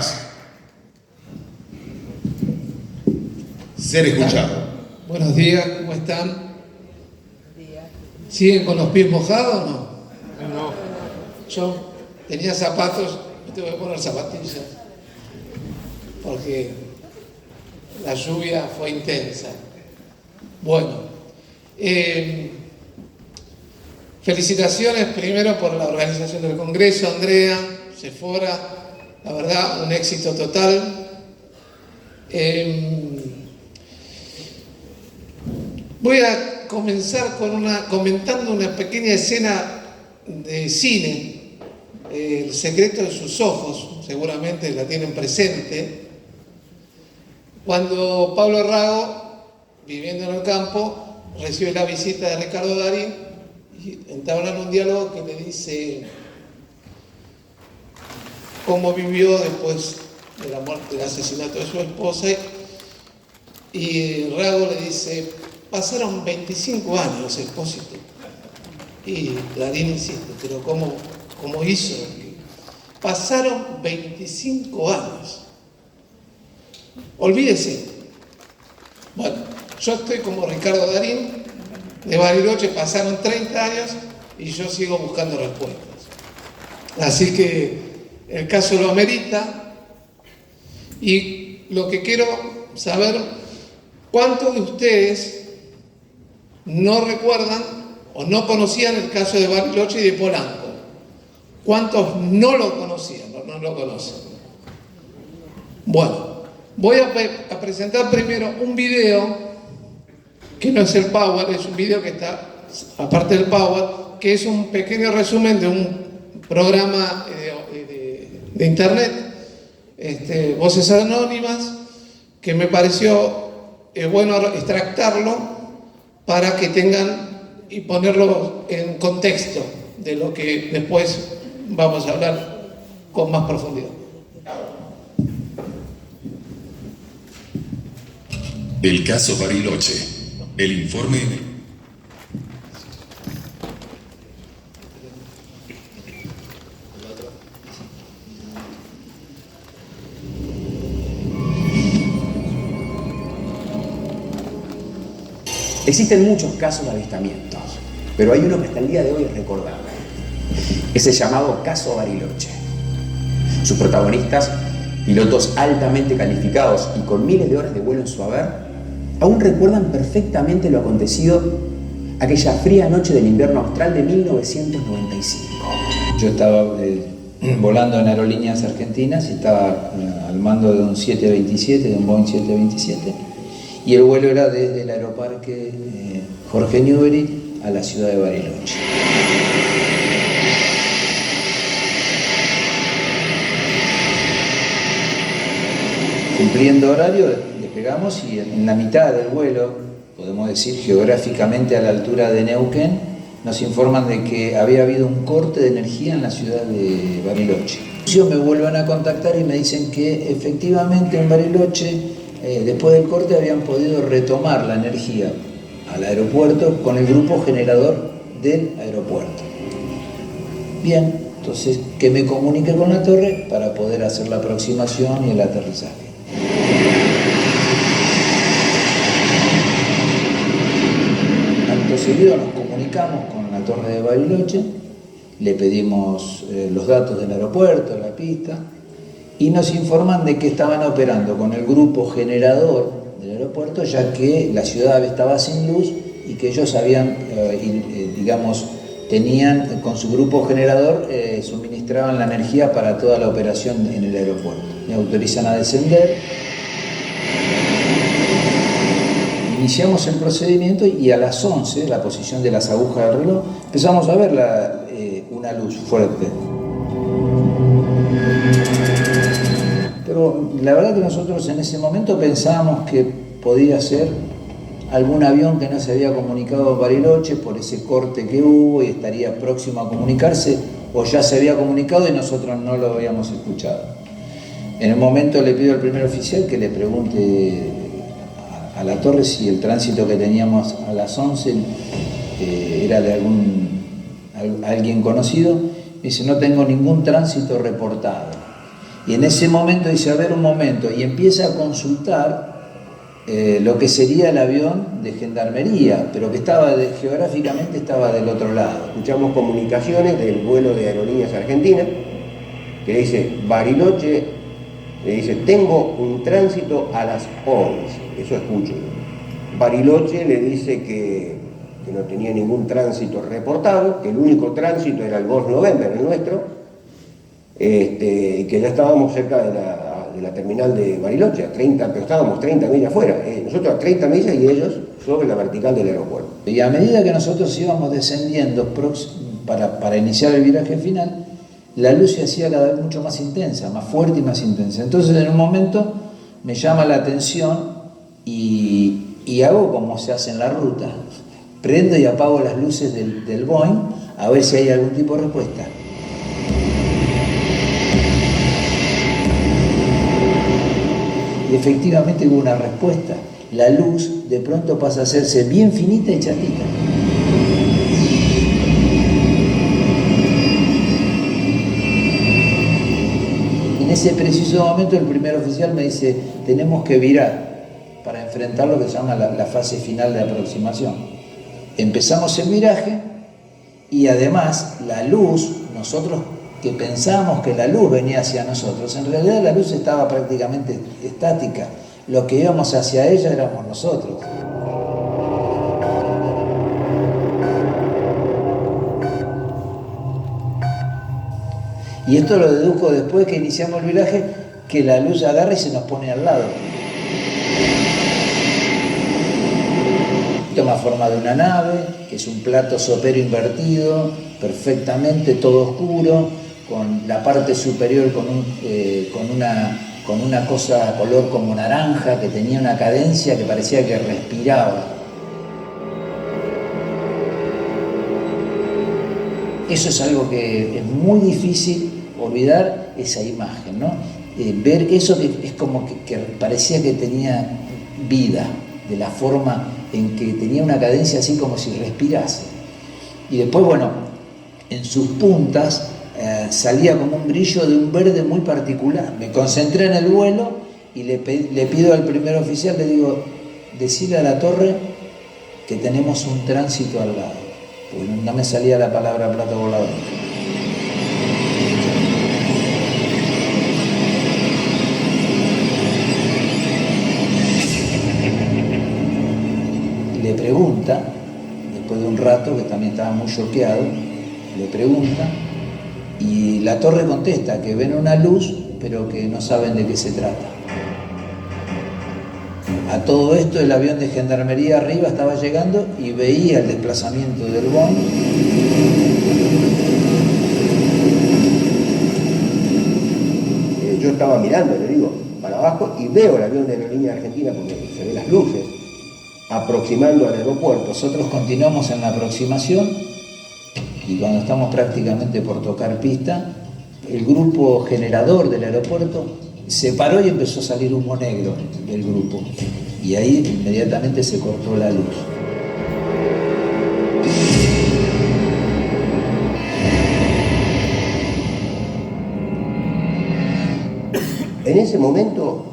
más. Ser escuchado. Buenos días, ¿cómo están? ¿Siguen con los pies mojados o no? No. Yo tenía zapatos, me tuve que poner zapatillas, porque la lluvia fue intensa. Bueno, felicitaciones primero por la organización del Congreso, Andrea, Sephora, la verdad, un éxito total. Voy a comenzar comentando una pequeña escena de cine, El secreto de sus ojos, seguramente la tienen presente, cuando Pablo Rago, viviendo en el campo, recibe la visita de Ricardo Darín y entablan un diálogo que le dice cómo vivió después de la muerte, del asesinato de su esposa, y Rago le dice: pasaron 25 años, Expósito. Y Darín insiste: pero ¿cómo hizo? Pasaron 25 años. Olvídese. Bueno, yo estoy como Ricardo Darín, de Bariloche pasaron 30 años y yo sigo buscando respuestas. Así que el caso lo amerita, y lo que quiero saber, ¿cuántos de ustedes no recuerdan o no conocían el caso de Bariloche y de Polanco? ¿Cuántos no lo conocían o no lo conocen? Bueno, voy a presentar primero un video que no es el Power, es un video que está aparte del Power, que es un pequeño resumen de un programa de internet, Voces Anónimas, que me pareció bueno extractarlo para que tengan y ponerlo en contexto de lo que después vamos a hablar con más profundidad. El caso Bariloche. El informe. Existen muchos casos de avistamientos, pero hay uno que hasta el día de hoy es recordable. Es el llamado caso Bariloche. Sus protagonistas, pilotos altamente calificados y con miles de horas de vuelo en su haber, aún recuerdan perfectamente lo acontecido aquella fría noche del invierno austral de 1995. Yo estaba volando en Aerolíneas Argentinas y estaba al mando de un 727, de un Boeing 727, y el vuelo era desde el aeroparque Jorge Newbery a la ciudad de Bariloche. Cumpliendo horario, despegamos y en la mitad del vuelo, podemos decir geográficamente a la altura de Neuquén, nos informan de que había habido un corte de energía en la ciudad de Bariloche. Me vuelven a contactar y me dicen que efectivamente en Bariloche, después del corte, habían podido retomar la energía al aeropuerto con el grupo generador del aeropuerto. Bien, entonces que me comunique con la torre para poder hacer la aproximación y el aterrizaje. Acto seguido nos comunicamos con la torre de Bariloche, le pedimos los datos del aeropuerto, la pista, y nos informan de que estaban operando con el grupo generador del aeropuerto, ya que la ciudad estaba sin luz y que ellos habían, tenían con su grupo generador, suministraban la energía para toda la operación en el aeropuerto. Me autorizan a descender. Iniciamos el procedimiento y a las 11, la posición de las agujas del reloj, empezamos a ver una luz fuerte. Pero la verdad que nosotros en ese momento pensábamos que podía ser algún avión que no se había comunicado a Bariloche por ese corte que hubo y estaría próximo a comunicarse, o ya se había comunicado y nosotros no lo habíamos escuchado. En el momento le pido al primer oficial que le pregunte a la torre si el tránsito que teníamos a las 11 era de alguien conocido. Me dice: no tengo ningún tránsito reportado. Y en ese momento dice, a ver un momento, y empieza a consultar lo que sería el avión de gendarmería, pero que geográficamente estaba del otro lado. Escuchamos comunicaciones del vuelo de Aerolíneas Argentinas, que dice, Bariloche, le dice, tengo un tránsito a las 11, eso escucho. Bariloche le dice que no tenía ningún tránsito reportado, que el único tránsito era el Gulf November, el nuestro, y que ya estábamos cerca de la terminal de Bariloche, pero estábamos 30 millas afuera, nosotros a 30 millas y ellos sobre la vertical del aeropuerto. Y a medida que nosotros íbamos descendiendo para iniciar el viraje final, la luz se hacía cada vez mucho más intensa, más fuerte y más intensa. Entonces en un momento me llama la atención y hago como se hace en la ruta. Prendo y apago las luces del Boeing a ver si hay algún tipo de respuesta. Y efectivamente hubo una respuesta. La luz de pronto pasa a hacerse bien finita y chatita. En ese preciso momento el primer oficial me dice, tenemos que virar para enfrentar lo que se llama la fase final de aproximación. Empezamos el viraje y además la luz, nosotros que pensábamos que la luz venía hacia nosotros, en realidad la luz estaba prácticamente estática. Lo que íbamos hacia ella éramos nosotros. Y esto lo dedujo después que iniciamos el viraje, que la luz agarra y se nos pone al lado. Toma forma de una nave, que es un plato sopero invertido, perfectamente todo oscuro, con la parte superior con una cosa color como naranja, que tenía una cadencia que parecía que respiraba. Eso es algo que es muy difícil olvidar, esa imagen, ¿no? Ver eso que es como que parecía que tenía vida, de la forma en que tenía una cadencia así como si respirase. Y después, bueno, en sus puntas salía como un brillo de un verde muy particular. Me concentré en el vuelo y le pido al primer oficial, le digo, decile a la torre que tenemos un tránsito al lado. Porque no me salía la palabra plato volador. Le pregunta, después de un rato, que también estaba muy choqueado, le pregunta, y la torre contesta que ven una luz, pero que no saben de qué se trata. A todo esto el avión de gendarmería arriba estaba llegando y veía el desplazamiento del Boeing. Yo estaba mirando, le digo, para abajo y veo el avión de Aerolínea Argentina porque se ven las luces aproximando al aeropuerto. Nosotros continuamos en la aproximación y cuando estamos prácticamente por tocar pista, el grupo generador del aeropuerto se paró y empezó a salir humo negro del grupo. Y ahí inmediatamente se cortó la luz. En ese momento,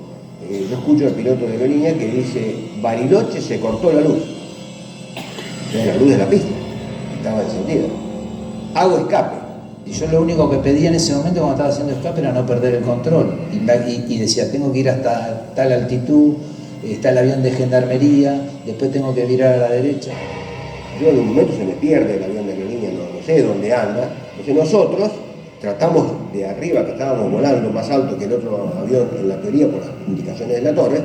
yo escucho al piloto de aerolínea que dice, Bariloche se cortó la luz. Era la luz de la pista, estaba encendida. Hago escape. Y yo lo único que pedía en ese momento cuando estaba haciendo escape era no perder el control. Y decía, tengo que ir hasta tal altitud, está el avión de gendarmería, después tengo que virar a la derecha. Yo en un momento se me pierde el avión de aerolínea, no sé dónde anda. Entonces nosotros tratamos de arriba, que estábamos volando más alto que el otro avión en la teoría por las indicaciones de la torre,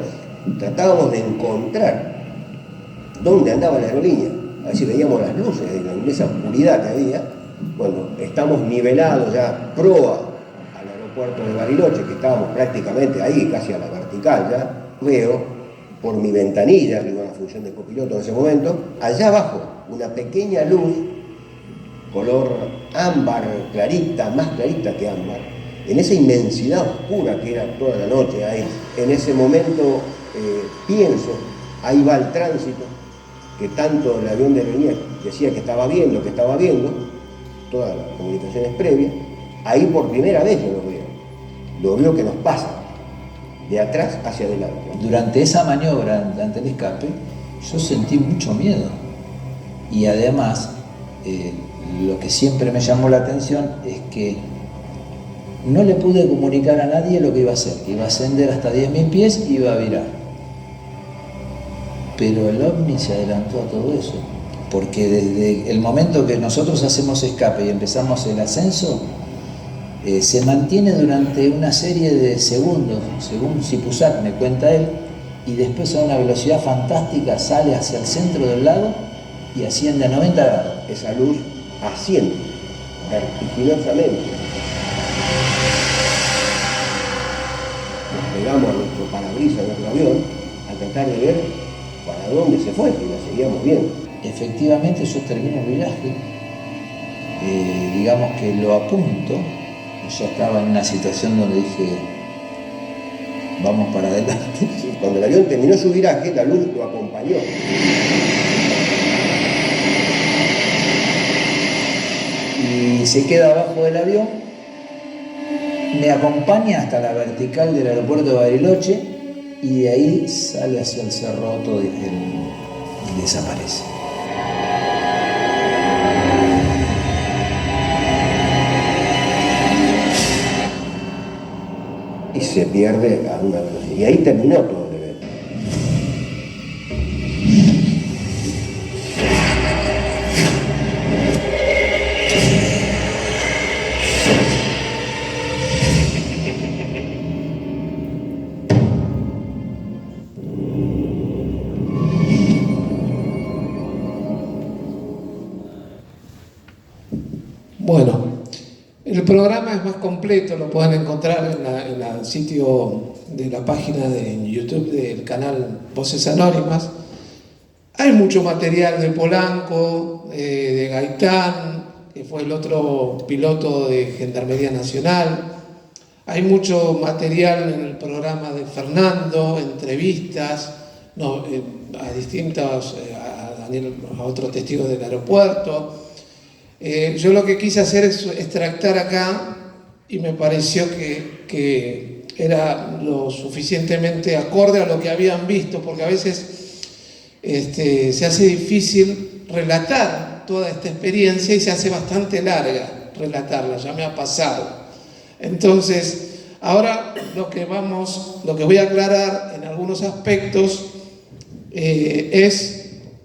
tratábamos de encontrar dónde andaba la aerolínea. A ver si veíamos las luces en esa oscuridad que había. Bueno, estamos nivelados ya proa al aeropuerto de Bariloche, que estábamos prácticamente ahí, casi a la vertical ya. Veo por mi ventanilla, que iba a la función de copiloto en ese momento, allá abajo, una pequeña luz, color ámbar, clarita, más clarita que ámbar, en esa inmensidad oscura que era toda la noche ahí. En ese momento pienso, ahí va el tránsito, que tanto el avión de aerolínea decía que estaba viendo, todas las comunicaciones previas, ahí por primera vez yo lo veo. lo vio que nos pasa, de atrás hacia adelante. Durante esa maniobra, ante el escape, yo sentí mucho miedo. Y además, lo que siempre me llamó la atención es que no le pude comunicar a nadie lo que iba a hacer. Iba a ascender hasta 10.000 pies y iba a virar. Pero el ovni se adelantó a todo eso. Porque desde el momento que nosotros hacemos escape y empezamos el ascenso, se mantiene durante una serie de segundos, según Sipusak me cuenta él, y después a una velocidad fantástica sale hacia el centro del lago y asciende a 90 grados. Esa luz asciende vertiginosamente. Nos pegamos a nuestro parabrisas de nuestro avión a tratar de ver para dónde se fue, si la seguíamos viendo. Efectivamente yo termino el viraje, digamos que lo apunto, ya estaba en una situación donde dije, vamos para adelante. Cuando el avión terminó su viraje, la luz lo acompañó. Y se queda abajo del avión, me acompaña hasta la vertical del aeropuerto de Bariloche y de ahí sale hacia el Cerroto y desaparece. Y se pierde a una velocidad. Y ahí terminó todo el evento. Bueno, el programa es más completo, lo pueden encontrar en el sitio de la página de YouTube del canal Voces Anónimas. Hay mucho material de Polanco, de Gaitán, que fue el otro piloto de Gendarmería Nacional. Hay mucho material en el programa de Fernando, entrevistas a distintos, a otros testigos del aeropuerto. Yo lo que quise hacer es extractar acá y me pareció que era lo suficientemente acorde a lo que habían visto, porque a veces se hace difícil relatar toda esta experiencia y se hace bastante larga relatarla, ya me ha pasado. Entonces, ahora lo que voy a aclarar en algunos aspectos es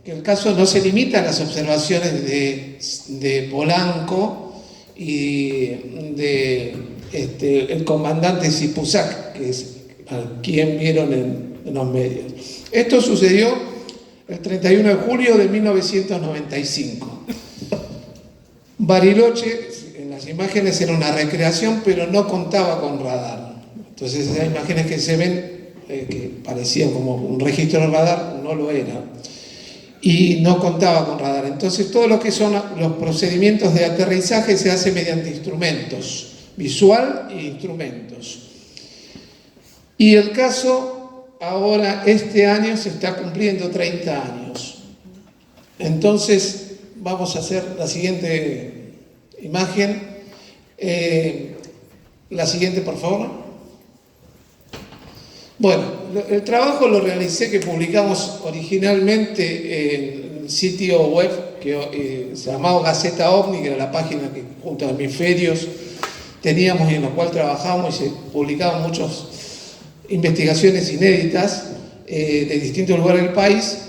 que el caso no se limita a las observaciones de Polanco y de el comandante Sipusak, que es a quien vieron en los medios. Esto sucedió el 31 de julio de 1995. Bariloche, en las imágenes era una recreación, pero no contaba con radar. Entonces esas imágenes que se ven, que parecían como un registro de radar, no lo era. Y no contaba con radar. Entonces todo lo que son los procedimientos de aterrizaje se hace mediante instrumentos, visual e instrumentos. Y el caso ahora, este año, se está cumpliendo 30 años. Entonces vamos a hacer la siguiente imagen. La siguiente, por favor. Bueno, el trabajo lo realicé, que publicamos originalmente en el sitio web que se llamaba Gaceta OVNI, que era la página que junto a Hemisferios teníamos y en la cual trabajábamos, y se publicaban muchas investigaciones inéditas de distintos lugares del país.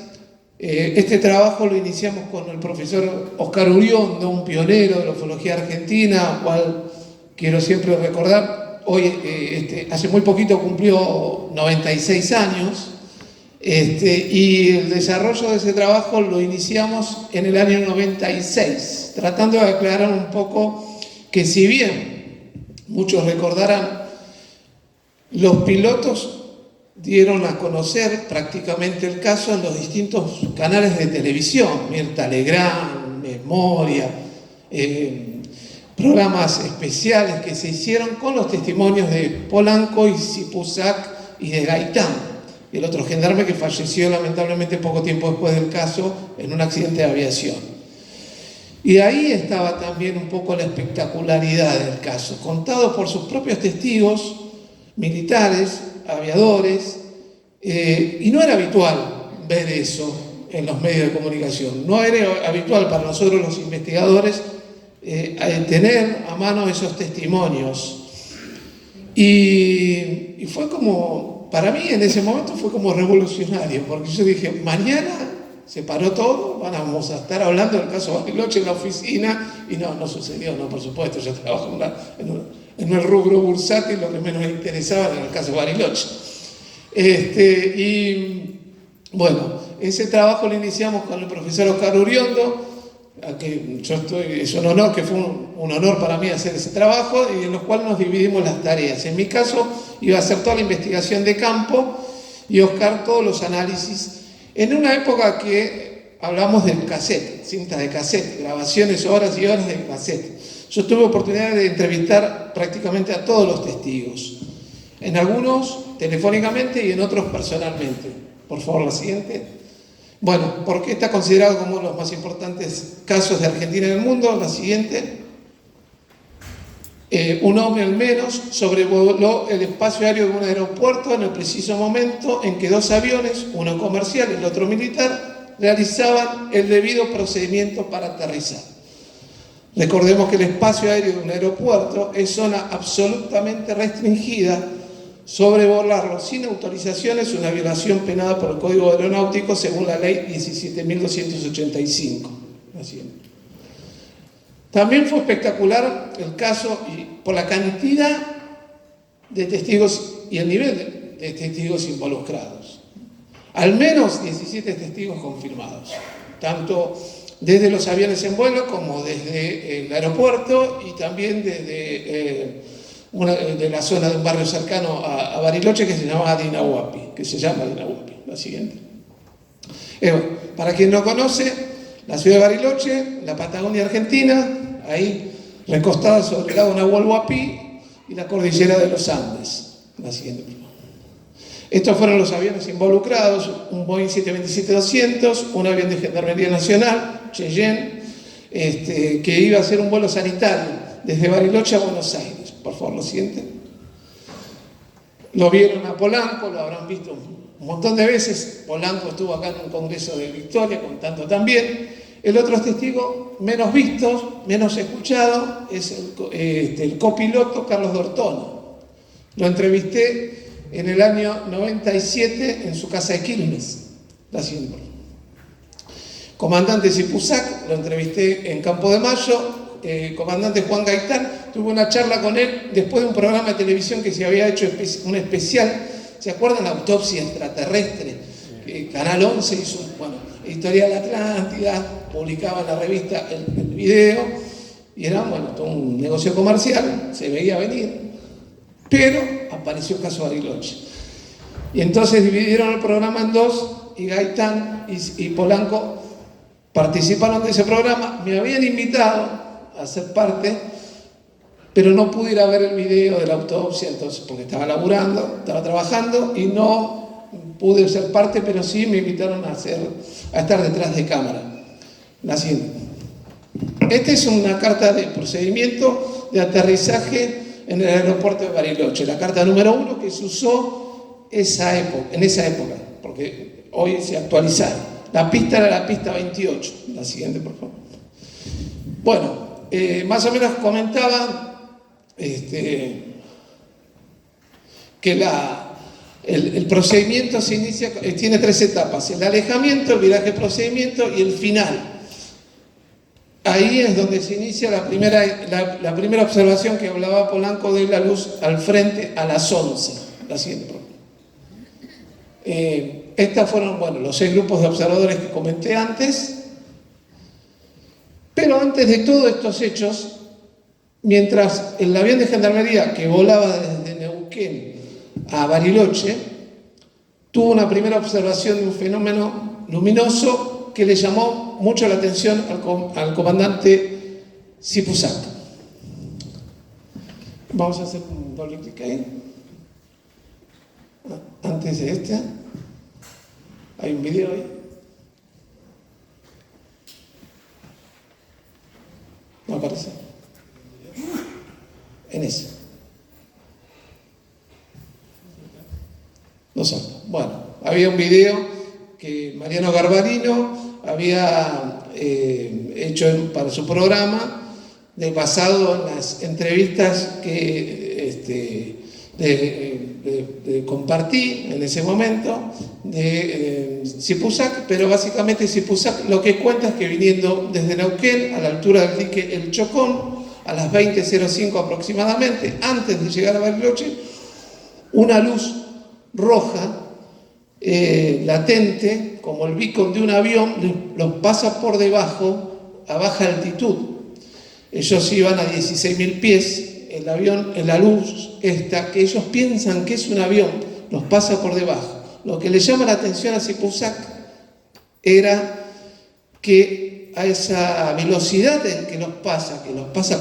Este trabajo lo iniciamos con el profesor Oscar Uriondo, un pionero de la ufología argentina, al cual quiero siempre recordar. Hoy, hace muy poquito cumplió 96 años, y el desarrollo de ese trabajo lo iniciamos en el año 96, tratando de aclarar un poco que, si bien muchos recordarán, los pilotos dieron a conocer prácticamente el caso en los distintos canales de televisión, Mirta Legrand, Memoria, programas especiales que se hicieron con los testimonios de Polanco y Sipusak y de Gaitán, el otro gendarme que falleció lamentablemente poco tiempo después del caso en un accidente de aviación. Y ahí estaba también un poco la espectacularidad del caso, contado por sus propios testigos, militares, aviadores, y no era habitual ver eso en los medios de comunicación. No era habitual para nosotros los investigadores tener a mano esos testimonios. Y fue como, para mí en ese momento fue como revolucionario, porque yo dije, mañana se paró todo, vamos a estar hablando del caso Bariloche en la oficina, y no sucedió, no, por supuesto, yo trabajo en el rubro bursátil, lo que menos me interesaba era el caso Bariloche. Y bueno, ese trabajo lo iniciamos con el profesor Oscar Uriondo, a que yo estoy, es un honor, que fue un honor para mí hacer ese trabajo, y en los cuales nos dividimos las tareas. En mi caso iba a hacer toda la investigación de campo y Oscar todos los análisis, en una época que hablamos del cassette, cintas de cassette, grabaciones, horas y horas de cassette. Yo tuve oportunidad de entrevistar prácticamente a todos los testigos, en algunos telefónicamente y en otros personalmente. Por favor, la siguiente. Bueno, ¿por qué está considerado como uno de los más importantes casos de Argentina en el mundo? La siguiente. Un hombre al menos sobrevoló el espacio aéreo de un aeropuerto en el preciso momento en que dos aviones, uno comercial y el otro militar, realizaban el debido procedimiento para aterrizar. Recordemos que el espacio aéreo de un aeropuerto es zona absolutamente restringida. Sobrevolarlo sin autorización es una violación penada por el Código Aeronáutico según la Ley 17.285. También fue espectacular el caso por la cantidad de testigos y el nivel de testigos involucrados. Al menos 17 testigos confirmados, tanto desde los aviones en vuelo como desde el aeropuerto y también desde de la zona de un barrio cercano a Bariloche que se llama Dinahuapi, La siguiente. Para quien no conoce, la ciudad de Bariloche, la Patagonia Argentina, ahí recostada sobre el lago Nahuel-Huapi y la cordillera de los Andes. La siguiente. Estos fueron los aviones involucrados: un Boeing 727-200, un avión de Gendarmería Nacional, Cheyenne, que iba a hacer un vuelo sanitario desde Bariloche a Buenos Aires. Por favor, lo siguiente. Lo vieron a Polanco, lo habrán visto un montón de veces. Polanco estuvo acá en un congreso de Victoria contando también. El otro testigo menos visto, menos escuchado, es el copiloto Carlos D'Ortono. Lo entrevisté en el año 97 en su casa de Quilmes. La siguiente. Comandante Zipuzac, lo entrevisté en Campo de Mayo. Comandante Juan Gaitán, tuve una charla con él después de un programa de televisión que se había hecho un especial. ¿Se acuerdan? La autopsia extraterrestre. Canal 11 hizo, Editorial Atlántida, publicaba en la revista el video, y era, todo un negocio comercial, se veía venir, pero apareció el caso Bariloche. Y entonces dividieron el programa en dos, y Gaitán y Polanco participaron de ese programa. Me habían invitado a ser parte, pero no pude ir a ver el video de la autopsia, entonces, porque estaba laburando, estaba trabajando, y no pude ser parte, pero sí me invitaron a estar detrás de cámara. La siguiente. Esta es una carta de procedimiento de aterrizaje en el aeropuerto de Bariloche, la carta número 1 que se usó en esa época, porque hoy se actualizaron. La pista era la pista 28. La siguiente, por favor. Bueno, más o menos comentaba que el procedimiento se inicia, tiene 3 etapas: el alejamiento, el viraje procedimiento y el final. Ahí es donde se inicia la primera observación que hablaba Polanco de la luz al frente a las 11. La siguiente. Estos fueron los 6 grupos de observadores que comenté antes. Pero antes de todos estos hechos, mientras el avión de Gendarmería que volaba desde Neuquén a Bariloche tuvo una primera observación de un fenómeno luminoso que le llamó mucho la atención al comandante Zipuzac. Vamos a hacer un doble clic ahí. Antes de este, hay un video ahí. No aparece. En ese. No salta. Bueno, había un video que Mariano Garbarino había hecho para su programa, basado en las entrevistas que compartí en ese momento de Zipuzac, pero básicamente Zipuzac lo que cuenta es que viniendo desde Neuquén a la altura del dique El Chocón, a las 20:05 aproximadamente, antes de llegar a Bariloche, una luz roja latente, como el beacon de un avión, los pasa por debajo a baja altitud. Ellos iban a 16.000 pies, el avión, en la luz esta, que ellos piensan que es un avión, los pasa por debajo. Lo que le llama la atención a Zipuzac era que a esa velocidad en que los pasa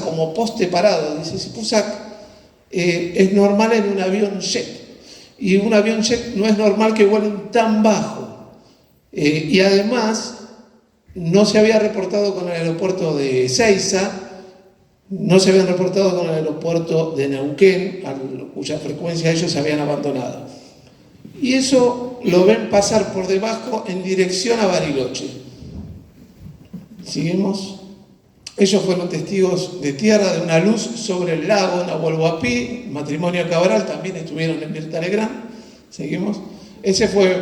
como poste parado, dice Zipuzac, es normal en un avión jet. Y un avión jet no es normal que vuelen tan bajo. Y además, no se había reportado con el aeropuerto de Ezeiza, no se habían reportado con el aeropuerto de Neuquén, cuya frecuencia ellos habían abandonado. Y eso lo ven pasar por debajo en dirección a Bariloche. ¿Seguimos? Ellos fueron testigos de tierra de una luz sobre el lago Nahuel Huapi, matrimonio Cabral, también estuvieron en Mirta Legrand. ¿Seguimos? Ese fue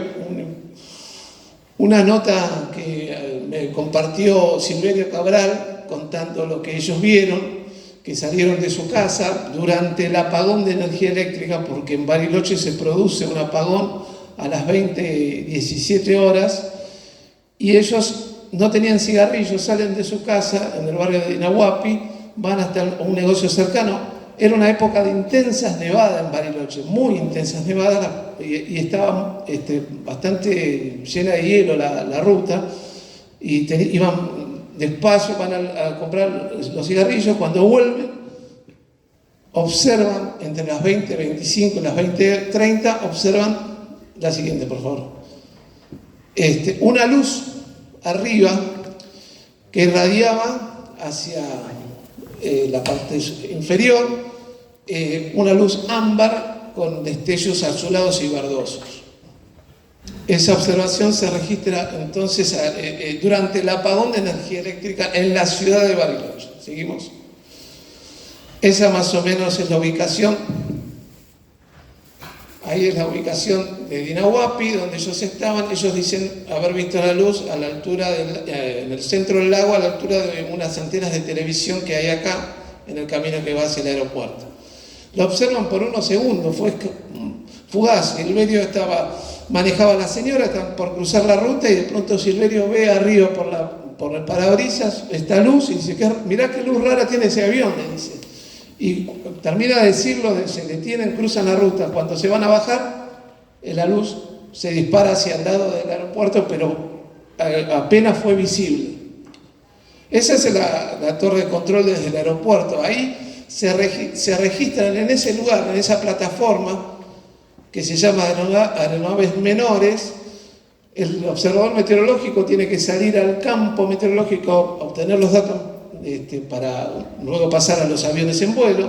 una nota que me compartió Silverio Cabral contando lo que ellos vieron, que salieron de su casa durante el apagón de energía eléctrica, porque en Bariloche se produce un apagón a las 20:17 horas, y ellos no tenían cigarrillos, salen de su casa en el barrio de Inahuapi, van hasta un negocio cercano. Era una época de intensas nevadas en Bariloche, muy intensas nevadas, y estaba bastante llena de hielo la ruta, y iban despacio, van a comprar los cigarrillos. Cuando vuelven, observan entre las 20:25 y las 20:30, observan la siguiente, por favor. Una luz arriba que irradiaba hacia la parte inferior, una luz ámbar con destellos azulados y verdosos. Esa observación se registra entonces durante el apagón de energía eléctrica en la ciudad de Bariloche. ¿Seguimos? Esa más o menos es la ubicación. Ahí es la ubicación de Inahuapi, donde ellos estaban. Ellos dicen haber visto la luz a la altura en el centro del lago, a la altura de unas antenas de televisión que hay acá, en el camino que va hacia el aeropuerto. Lo observan por unos segundos, fue fugaz. Silverio manejaba a la señora, estaban por cruzar la ruta, y de pronto Silverio ve arriba por el parabrisas esta luz y dice: mirá qué luz rara tiene ese avión, le dice. Y termina de decirlo, se detienen, cruzan la ruta. Cuando se van a bajar, la luz se dispara hacia el lado del aeropuerto, pero apenas fue visible. Esa es la torre de control desde el aeropuerto. Ahí se registran en ese lugar, en esa plataforma que se llama aeronaves menores. El observador meteorológico tiene que salir al campo meteorológico a obtener los datos para luego pasar a los aviones en vuelo.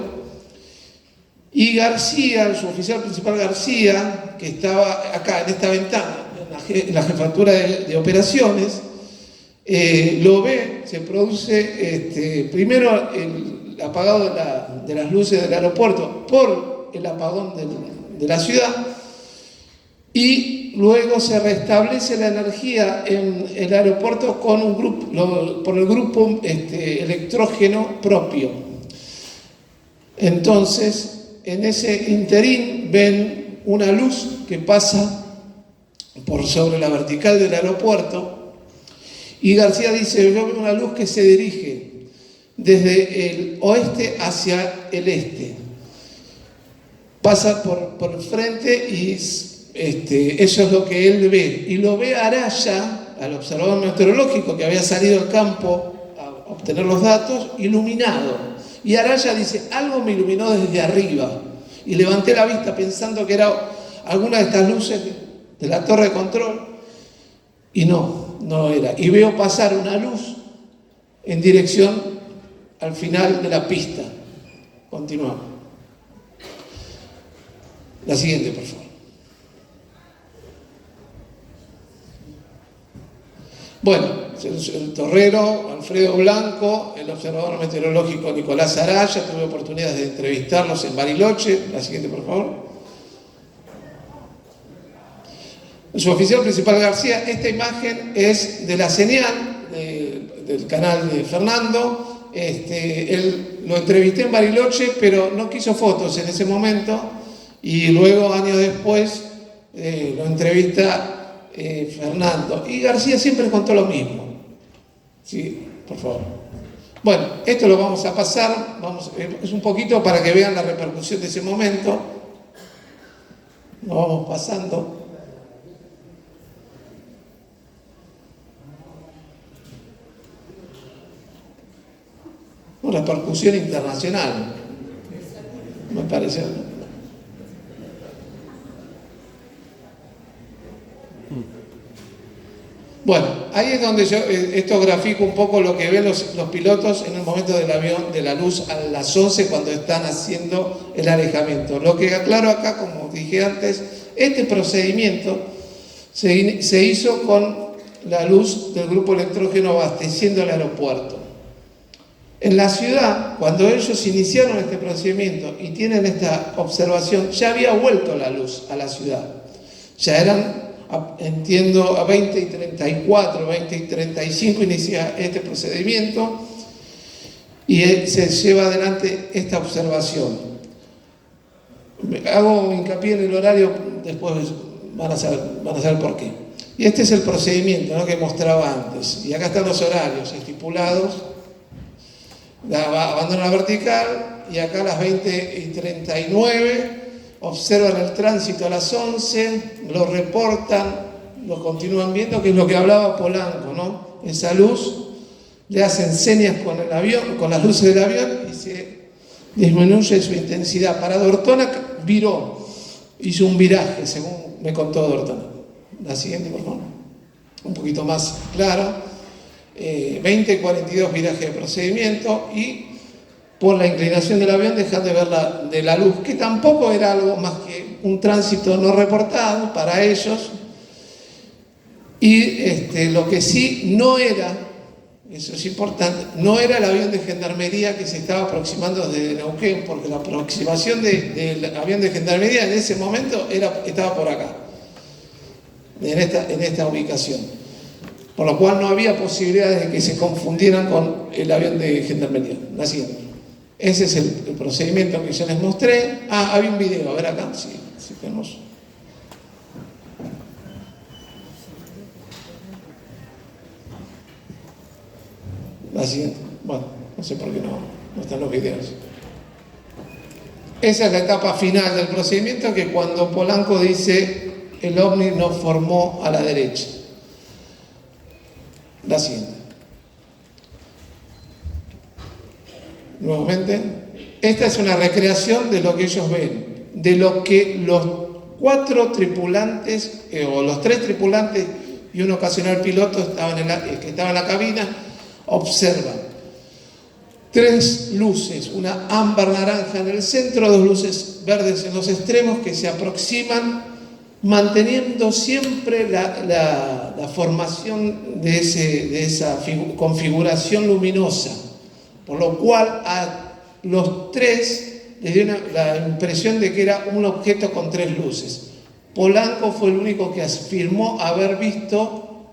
Y García, su oficial principal García, que estaba acá en esta ventana, en la jefatura de operaciones, lo ve. Se produce primero el apagado de las luces del aeropuerto por el apagón de la ciudad, y luego se restablece la energía en el aeropuerto con por el grupo electrógeno propio. Entonces, en ese interín ven una luz que pasa por sobre la vertical del aeropuerto, y García dice: yo veo una luz que se dirige desde el oeste hacia el este, pasa por el frente, y eso es lo que él ve. Y lo ve a Araya, al observador meteorológico que había salido al campo a obtener los datos, iluminado. Y Araya dice: algo me iluminó desde arriba, y levanté la vista pensando que era alguna de estas luces de la torre de control, y no era. Y veo pasar una luz en dirección al final de la pista. Continuamos. La siguiente, por favor. Bueno, el torrero Alfredo Blanco, el observador meteorológico Nicolás Araya, tuve oportunidad de entrevistarlos en Bariloche. La siguiente, por favor. Su oficial principal García, esta imagen es de la señal del canal de Fernando. Él lo entrevisté en Bariloche, pero no quiso fotos en ese momento, y luego, años después, lo entrevista Fernando. Y García siempre contó lo mismo. Sí, por favor. Bueno, esto lo vamos a pasar, es un poquito para que vean la repercusión de ese momento. Lo vamos pasando. Una repercusión internacional, me parece. Bueno, ahí es donde yo esto grafico un poco lo que ven los pilotos en el momento del avión, de la luz a las 11 cuando están haciendo el alejamiento. Lo que aclaro acá, como dije antes, este procedimiento se hizo con la luz del grupo electrógeno abasteciendo el aeropuerto. En la ciudad, cuando ellos iniciaron este procedimiento y tienen esta observación, ya había vuelto la luz a la ciudad. Ya eran, entiendo, a 20:34, 20:35 inicia este procedimiento y se lleva adelante esta observación. Hago hincapié en el horario, después van a saber por qué. Y este es el procedimiento, ¿no?, que mostraba antes. Y acá están los horarios estipulados. Abandonan la vertical y acá a las 20:39 observan el tránsito a las 11, lo reportan, lo continúan viendo, que es lo que hablaba Polanco, ¿no? Esa luz, le hacen señas con el avión, con las luces del avión, y se disminuye su intensidad. Para D'Ortona viró, hizo un viraje, según me contó D'Ortona. La siguiente, por favor. Un poquito más claro. 20:42 viraje de procedimiento, y por la inclinación del avión dejan de ver la luz, que tampoco era algo más que un tránsito no reportado para ellos. Y lo que sí no era, eso es importante, no era el avión de gendarmería que se estaba aproximando desde Neuquén, porque la aproximación del avión de gendarmería en ese momento estaba por acá, en esta ubicación. Por lo cual no había posibilidades de que se confundieran con el avión de gendarmería. La siguiente. Ese es el procedimiento que yo les mostré. Había un video, a ver acá, sí tenemos. La siguiente. Bueno, no sé por qué no están los videos. Esa es la etapa final del procedimiento, que cuando Polanco dice el ovni nos formó a la derecha. La siguiente. Nuevamente, esta es una recreación de lo que ellos ven, de lo que los 4 tripulantes, o los 3 tripulantes y un ocasional piloto que estaba en la cabina, observan. 3 luces, una ámbar naranja en el centro, 2 luces verdes en los extremos que se aproximan, manteniendo siempre la formación de esa configuración luminosa, por lo cual a los 3 les dio la impresión de que era un objeto con 3 luces. Polanco fue el único que afirmó haber visto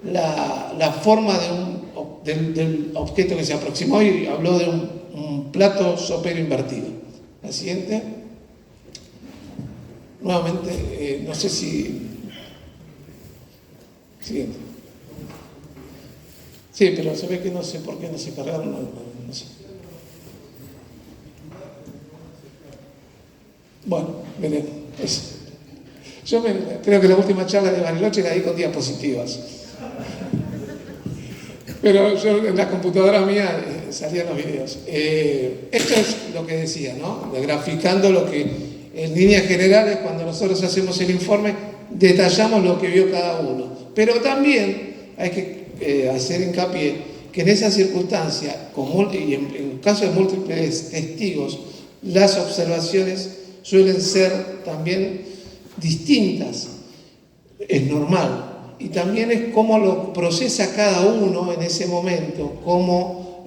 la forma del objeto que se aproximó, y habló de un plato sopero invertido. La siguiente. Nuevamente, no sé si... Siguiente. Sí, pero se ve que no sé por qué no se cargaron, no sé. Bueno, miren, yo creo que la última charla de Bariloche la di con diapositivas. Pero yo en la computadora mía salían los videos. Esto es lo que decía, ¿no? Graficando lo que... En líneas generales, cuando nosotros hacemos el informe, detallamos lo que vio cada uno. Pero también hay que hacer hincapié que en esa circunstancia, y en caso de múltiples testigos, las observaciones suelen ser también distintas. Es normal. y también es cómo lo procesa cada uno en ese momento, cómo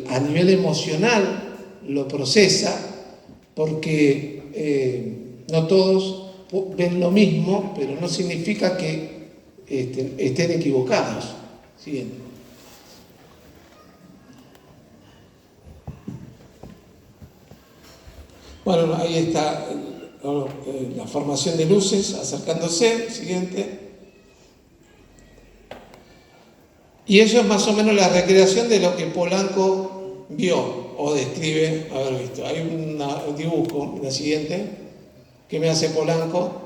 a nivel emocional lo procesa, porque no todos ven lo mismo, pero no significa que estén equivocados. Siguiente. Bueno, ahí está la formación de luces acercándose. Siguiente. Y eso es más o menos la recreación de lo que Polanco vio o describe haber visto. Hay un dibujo, la siguiente, que me hace Polanco.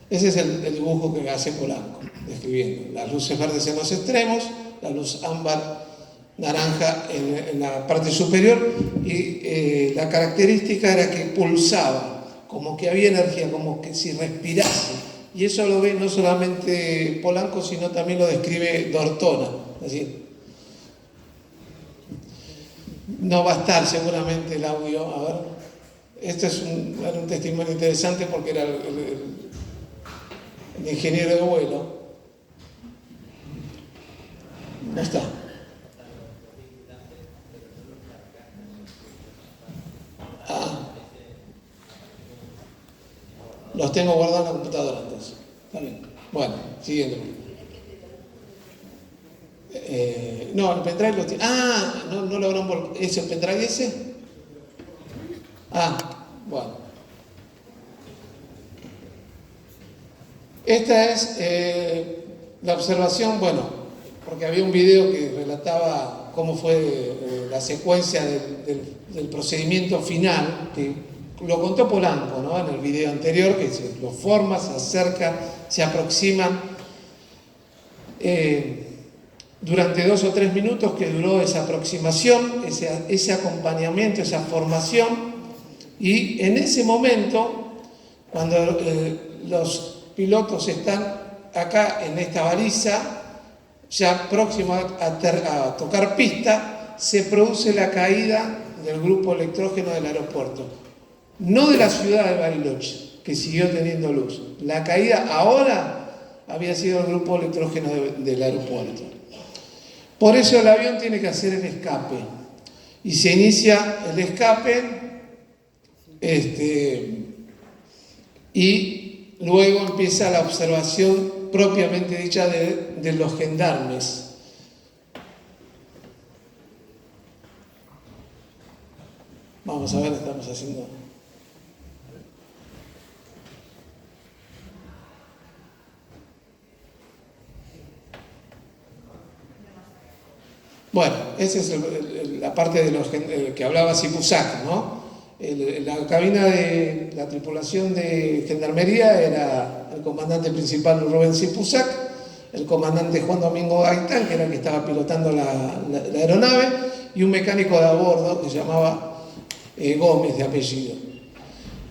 Ese es el dibujo que hace Polanco, describiendo las luces verdes en los extremos, la luz ámbar naranja en la parte superior, y la característica era que pulsaba, como que había energía, como que si respirase. Y eso lo ve no solamente Polanco, sino también lo describe D'Ortona. Así. No va a estar seguramente el audio. A ver. Este es era un testimonio interesante porque era el ingeniero de vuelo. No está. Los tengo guardados en la computadora entonces. Está bien. Bueno, siguiendo. No, el pendrive lo tiene. No lo habrán volcado. ¿Es el pendrive ese? Bueno. Esta es la observación, bueno, porque había un video que relataba cómo fue la secuencia del procedimiento final, que lo contó Polanco, ¿no? En el video anterior, que se lo forma, se acerca, se aproximan durante 2 o 3 minutos que duró esa aproximación, ese acompañamiento, esa formación, y en ese momento, cuando los pilotos están acá en esta baliza, ya próximo a tocar pista, se produce la caída del grupo electrógeno del aeropuerto. No de la ciudad de Bariloche, que siguió teniendo luz. La caída ahora había sido el grupo electrógeno del aeropuerto. Por eso el avión tiene que hacer el escape. Y se inicia el escape y luego empieza la observación propiamente dicha de los gendarmes. Vamos a ver, estamos haciendo... Bueno, esa es la parte de los que hablaba Sipusac, ¿no? La cabina de la tripulación de gendarmería era el comandante principal Rubén Sipusac, el comandante Juan Domingo Gaitán, que era el que estaba pilotando la aeronave, y un mecánico de a bordo que se llamaba Gómez de apellido.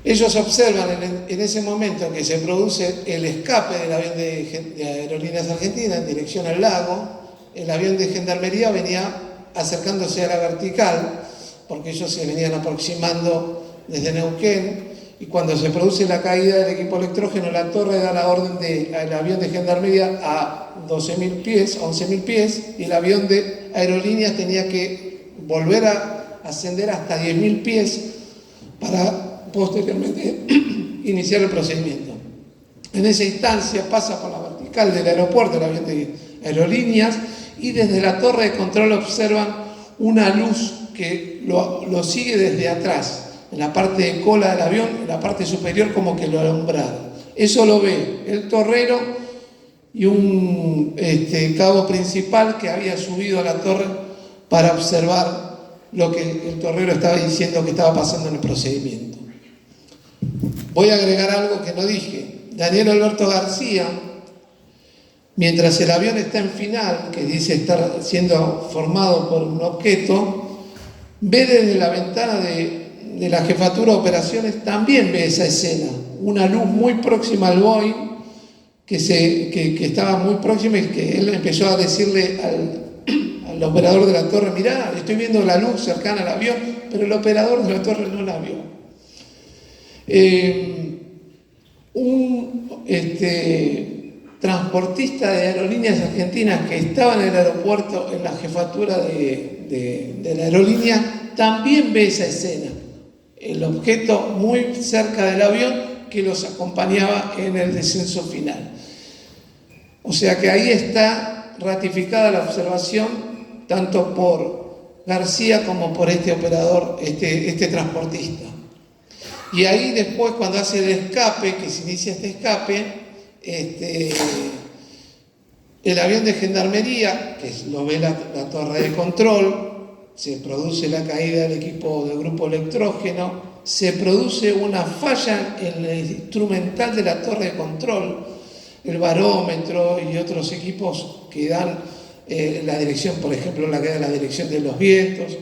Ellos observan en ese momento que se produce el escape del avión de Aerolíneas Argentinas en dirección al lago. El avión de gendarmería venía acercándose a la vertical, porque ellos se venían aproximando desde Neuquén, y cuando se produce la caída del equipo electrógeno, la torre da la orden al avión de gendarmería a 12.000 pies, 11.000 pies, y el avión de aerolíneas tenía que volver a ascender hasta 10.000 pies para posteriormente iniciar el procedimiento. En esa instancia pasa por la vertical del aeropuerto, el avión de aerolíneas, y desde la torre de control observan una luz que lo sigue desde atrás, en la parte de cola del avión, en la parte superior como que lo alumbrara. Eso lo ve el torrero y un cabo principal que había subido a la torre para observar lo que el torrero estaba diciendo que estaba pasando en el procedimiento. Voy a agregar algo que no dije. Daniel Alberto García, mientras el avión está en final, que dice estar siendo formado por un objeto, ve desde la ventana de la jefatura de operaciones, también ve esa escena, una luz muy próxima al Boeing, que estaba muy próxima, y que él empezó a decirle al al operador de la torre: mirá, estoy viendo la luz cercana al avión, pero el operador de la torre no la vio. Un transportista de Aerolíneas Argentinas que estaba en el aeropuerto, en la jefatura de la aerolínea, también ve esa escena, el objeto muy cerca del avión que los acompañaba en el descenso final. O sea que ahí está ratificada la observación tanto por García como por este operador, este transportista. Y ahí después, cuando hace el escape, que se inicia este escape, el avión de gendarmería, que lo ve la torre de control, se produce la caída del equipo del grupo electrógeno, se produce una falla en el instrumental de la torre de control, el barómetro y otros equipos que dan la dirección, por ejemplo, la que da la dirección de los vientos,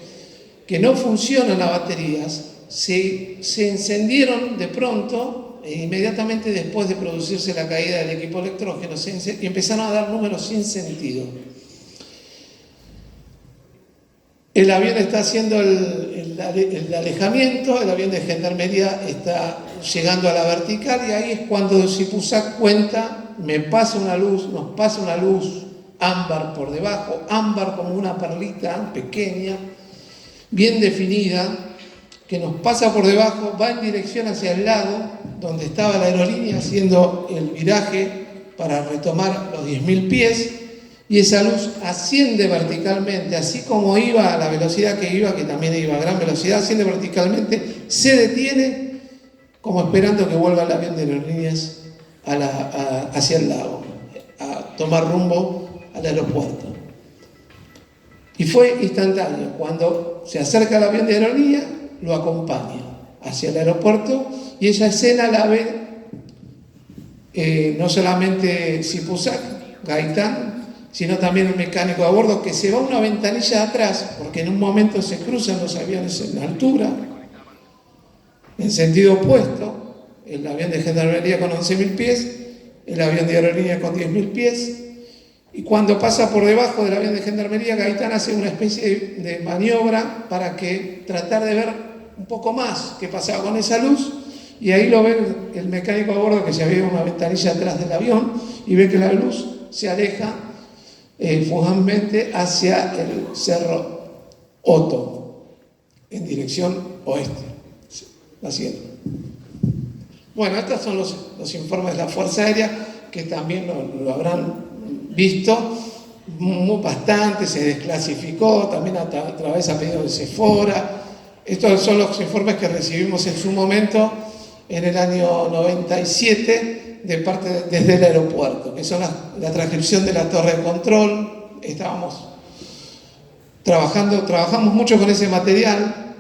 que no funcionan las baterías, se encendieron de pronto, inmediatamente después de producirse la caída del equipo electrógeno, y empezaron a dar números sin sentido. El avión está haciendo el alejamiento, el avión de gendarmería está llegando a la vertical, y ahí es cuando Sipuzak cuenta: nos pasa una luz ámbar por debajo, ámbar como una perlita pequeña, bien definida, que nos pasa por debajo, va en dirección hacia el lado donde estaba la aerolínea haciendo el viraje para retomar los 10.000 pies, y esa luz asciende verticalmente, así como iba a la velocidad que iba, que también iba a gran velocidad, asciende verticalmente, se detiene como esperando que vuelva el avión de aerolíneas hacia el lago, a tomar rumbo al aeropuerto. Y fue instantáneo. Cuando se acerca el avión de aerolínea, lo acompaña hacia el aeropuerto, y esa escena la ve no solamente Sipuzak, Gaitán, sino también el mecánico a bordo, que se va a una ventanilla de atrás, porque en un momento se cruzan los aviones en altura, en sentido opuesto, el avión de gendarmería con 11.000 pies, el avión de aerolínea con 10.000 pies, y cuando pasa por debajo del avión de gendarmería, Gaitán hace una especie de maniobra para tratar de ver un poco más qué pasaba con esa luz, y ahí lo ve el mecánico a bordo, que se había una ventanilla atrás del avión, y ve que la luz se aleja fugazmente hacia el cerro Otto, en dirección oeste, haciendo. Bueno, estos son los informes de la Fuerza Aérea, que también lo habrán visto bastante. Se desclasificó también a través a pedido de Sephora. Estos son los informes que recibimos en su momento en el año 97 desde el aeropuerto, que son la transcripción de la torre de control. Trabajamos mucho con ese material,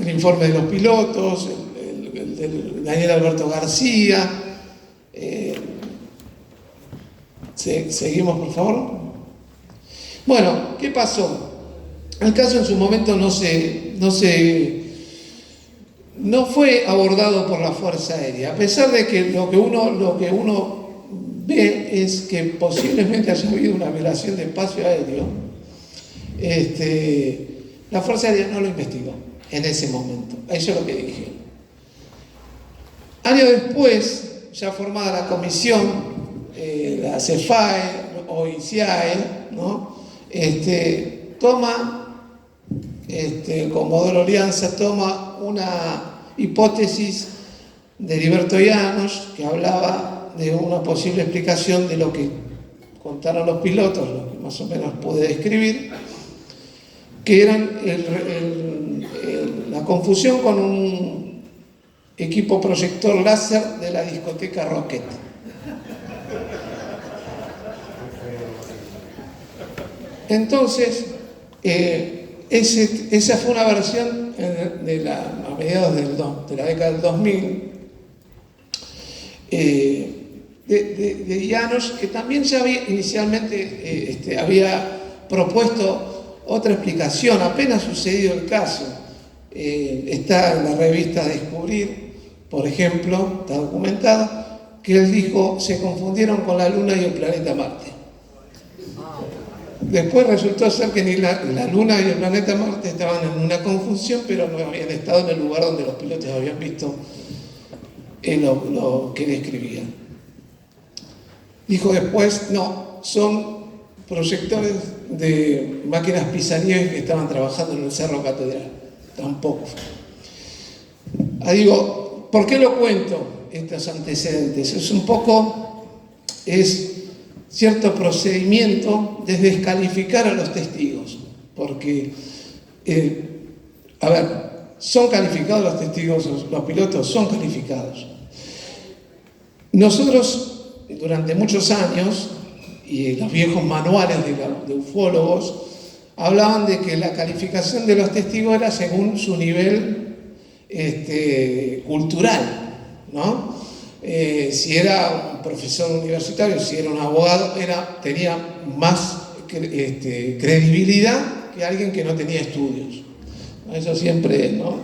el informe de los pilotos, el de Daniel Alberto García. Seguimos, por favor. Bueno, ¿qué pasó? El caso en su momento no fue abordado por la Fuerza Aérea, a pesar de que lo que uno ve es que posiblemente haya habido una violación de espacio aéreo. La Fuerza Aérea no lo investigó en ese momento. Eso es lo que dije. Años después, ya formada la comisión, la CEFAE o ICIAE, ¿no? Comodoro Alianza toma una hipótesis de Heriberto Llanos, que hablaba de una posible explicación de lo que contaron los pilotos, lo que más o menos pude describir, que eran la confusión con un equipo proyector láser de la discoteca Rocket. Entonces, esa fue una versión a mediados de la década del 2000 de Llanos, que también ya inicialmente había propuesto otra explicación. Apenas sucedido el caso, está en la revista Descubrir, por ejemplo, está documentado, que él dijo: se confundieron con la Luna y el planeta Marte. Después resultó ser que ni la Luna y el planeta Marte estaban en una confusión, pero no habían estado en el lugar donde los pilotos habían visto lo que describían. Dijo después, no, son proyectores de máquinas Pizarnier que estaban trabajando en el Cerro Catedral. Tampoco. Digo, ¿por qué lo cuento estos antecedentes? Es un poco, cierto procedimiento de descalificar a los testigos, porque, son calificados los testigos, los pilotos son calificados. Nosotros, durante muchos años, y los viejos manuales de ufólogos, hablaban de que la calificación de los testigos era según su nivel cultural, ¿no? Si era un profesor universitario, si era un abogado, tenía más credibilidad que alguien que no tenía estudios. Eso siempre, ¿no?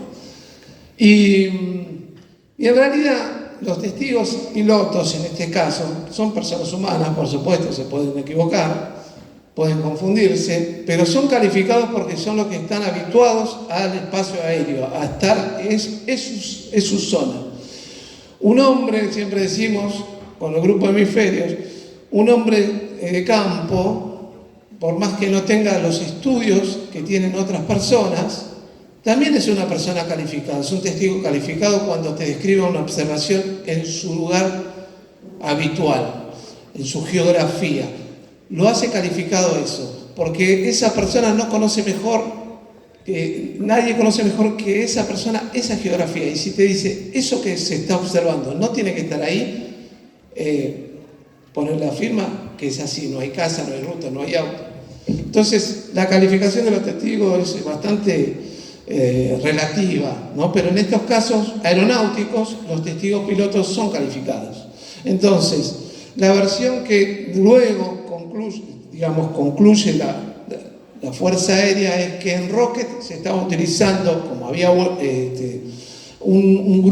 Y en realidad los testigos pilotos, en este caso, son personas humanas, por supuesto, se pueden equivocar, pueden confundirse, pero son calificados porque son los que están habituados al espacio aéreo, a estar, es su zona. Un hombre, siempre decimos, con el grupo de hemisferios, un hombre de campo, por más que no tenga los estudios que tienen otras personas, también es una persona calificada, es un testigo calificado cuando te describe una observación en su lugar habitual, en su geografía. Lo hace calificado eso, porque esa persona no conoce mejor, nadie conoce mejor que esa persona esa geografía. Y si te dice, eso que se está observando no tiene que estar ahí, poner la firma que es así, no hay casa, no hay ruta, no hay auto. Entonces, la calificación de los testigos es bastante relativa, ¿no? Pero en estos casos aeronáuticos, los testigos pilotos son calificados. Entonces, la versión que luego concluye la Fuerza Aérea es que en Rocket se estaba utilizando, como había un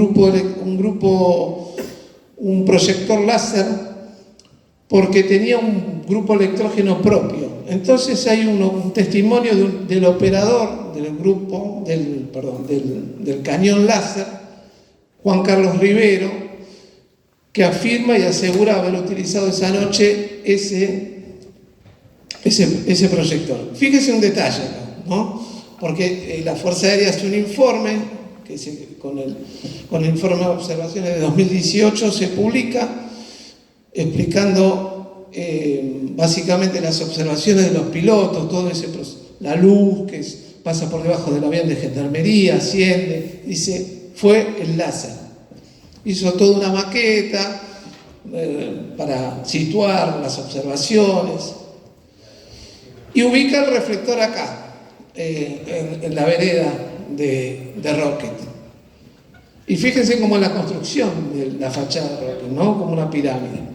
proyector láser, porque tenía un grupo electrógeno propio. Entonces hay un testimonio del operador del cañón láser, Juan Carlos Rivero, que afirma y asegura haber utilizado esa noche ese proyector. Fíjese un detalle, ¿no? Porque la Fuerza Aérea hace un informe, que con el informe de observaciones de 2018 se publica, explicando básicamente las observaciones de los pilotos, todo ese proceso, la luz que pasa por debajo del avión de gendarmería, asciende, dice, fue el láser. Hizo toda una maqueta para situar las observaciones y ubica el reflector acá, en la vereda de Rocket. Y fíjense cómo es la construcción de la fachada de Rocket, ¿no? Como una pirámide.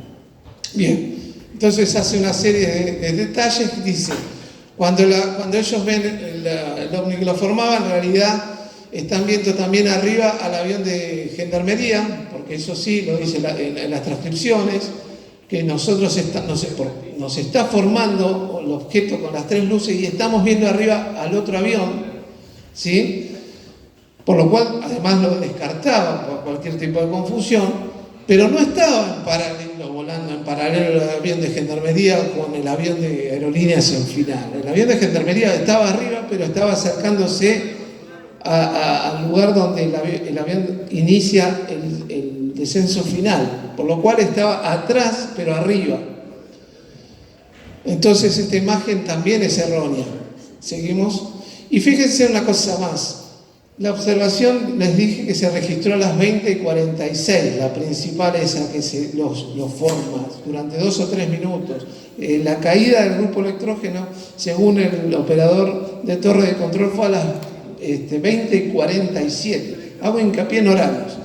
Bien, entonces hace una serie de detalles y dice, cuando ellos ven el ovni que lo formaba, en realidad están viendo también arriba al avión de gendarmería, porque eso sí lo dice en las transcripciones, que nos está formando el objeto con las tres luces y estamos viendo arriba al otro avión, ¿sí? Por lo cual, además lo descartaba por cualquier tipo de confusión, pero no estaba en paralelo, volando en paralelo al avión de gendarmería con el avión de aerolíneas en final. El avión de gendarmería estaba arriba, pero estaba acercándose al lugar donde el avión inicia el descenso final, por lo cual estaba atrás, pero arriba. Entonces esta imagen también es errónea. Seguimos. Y fíjense una cosa más. La observación, les dije que se registró a las 20:46, la principal esa que los forma durante 2 o 3 minutos. La caída del grupo electrógeno, según el operador de torre de control, fue a las 20:47. Hago hincapié en horarios.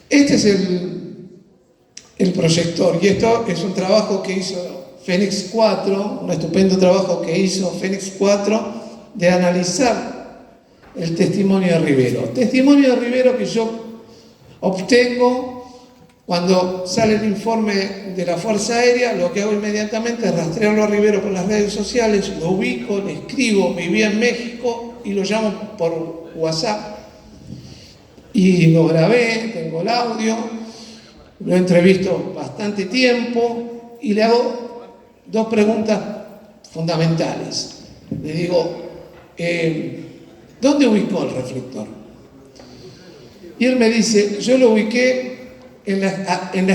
Este es el proyector, y esto es un trabajo que hizo Fénix 4, un estupendo trabajo que hizo Fénix 4 de analizar el testimonio de Rivero. Testimonio de Rivero que yo obtengo Cuando sale el informe de la Fuerza Aérea, lo que hago inmediatamente es rastrearlo a Rivero por las redes sociales, lo ubico, le escribo, vivía en México y lo llamo por WhatsApp. Y lo grabé, tengo el audio, lo entrevisto bastante tiempo y le hago dos preguntas fundamentales. Le digo, ¿dónde ubicó el reflector? Y él me dice, yo lo ubiqué en la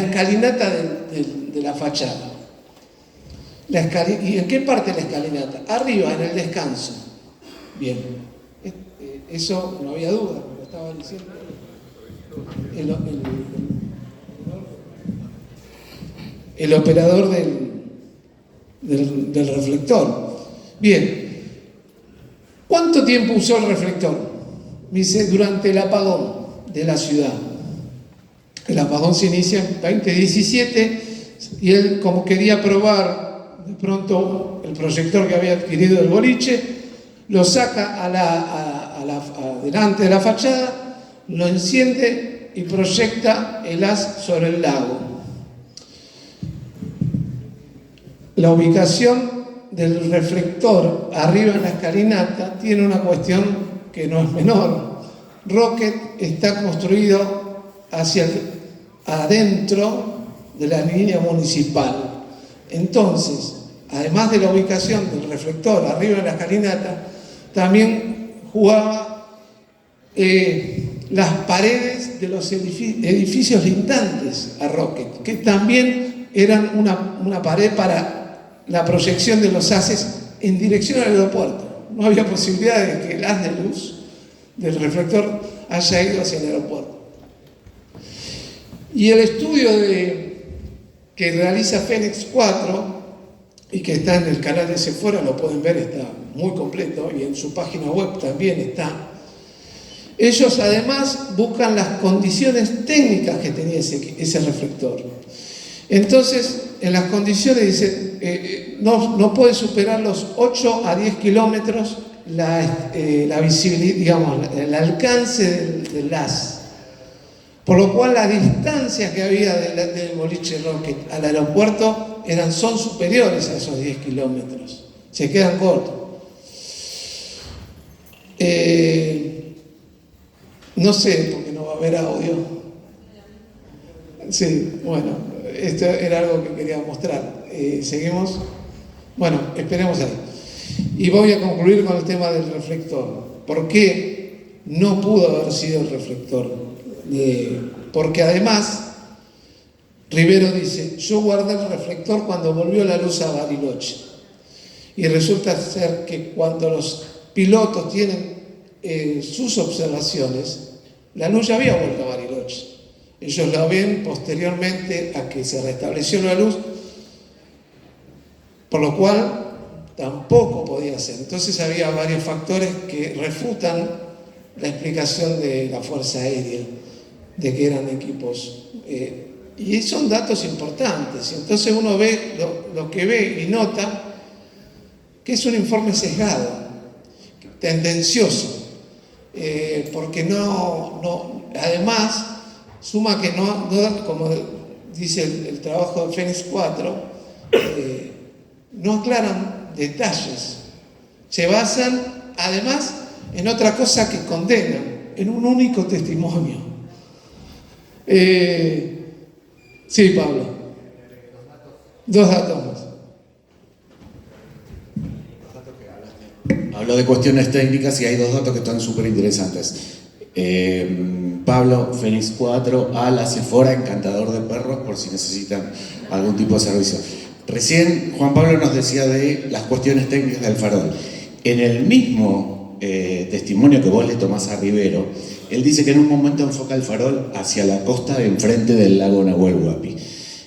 escalinata de la fachada. ¿Y en qué parte de la escalinata? Arriba, en el descanso. Bien, eso no había duda, me lo estaba diciendo el operador del reflector. Bien, ¿cuánto tiempo usó el reflector? Me dice, durante el apagón de la ciudad. El apagón se inicia en 2017 y él, como quería probar de pronto el proyector que había adquirido del boliche, lo saca delante de la fachada, lo enciende y proyecta el haz sobre el lago. La ubicación del reflector arriba en la escalinata tiene una cuestión que no es menor. Rocket está construido adentro de la línea municipal. Entonces, además de la ubicación del reflector arriba en la escalinata, también jugaba las paredes de los edificios lindantes a Rocket, que también eran una pared para la proyección de los haces en dirección al aeropuerto. No había posibilidad de que el haz de luz del reflector haya ido hacia el aeropuerto. Y el estudio que realiza Fénix 4 y que está en el canal de Sephora, lo pueden ver, está muy completo, y en su página web también está. Ellos además buscan las condiciones técnicas que tenía ese reflector. Entonces, en las condiciones dice, no puede superar los 8 a 10 kilómetros la visibilidad, digamos, el alcance del haz. Por lo cual las distancias que había del boliche Rocket al aeropuerto son superiores a esos 10 kilómetros. Se quedan cortos. No sé, porque no va a haber audio. Sí, bueno, esto era algo que quería mostrar. ¿Seguimos? Bueno, esperemos ahí. Y voy a concluir con el tema del reflector. ¿Por qué no pudo haber sido el reflector? Porque además, Rivero dice, yo guardé el reflector cuando volvió la luz a Bariloche. Y resulta ser que cuando los pilotos tienen sus observaciones, la luz ya había vuelto a Bariloche. Ellos la ven posteriormente a que se restableció la luz, por lo cual tampoco podía ser. Entonces había varios factores que refutan la explicación de la Fuerza Aérea, de que eran equipos. Y son datos importantes. Entonces uno ve lo que ve y nota que es un informe sesgado, tendencioso, porque además suma que no como dice el trabajo de Fénix 4, no aclaran detalles. Se basan además en otra cosa que condenan, en un único testimonio. Sí, Pablo. Dos datos más. Habló de cuestiones técnicas y hay dos datos que están súper interesantes. Pablo, Fénix 4, a la Sephora, encantador de perros, por si necesitan algún tipo de servicio. Recién Juan Pablo nos decía de las cuestiones técnicas del farol. En el mismo testimonio que vos le tomás a Rivero, él dice que en un momento enfoca el farol hacia la costa de enfrente del lago Nahuel Huapi.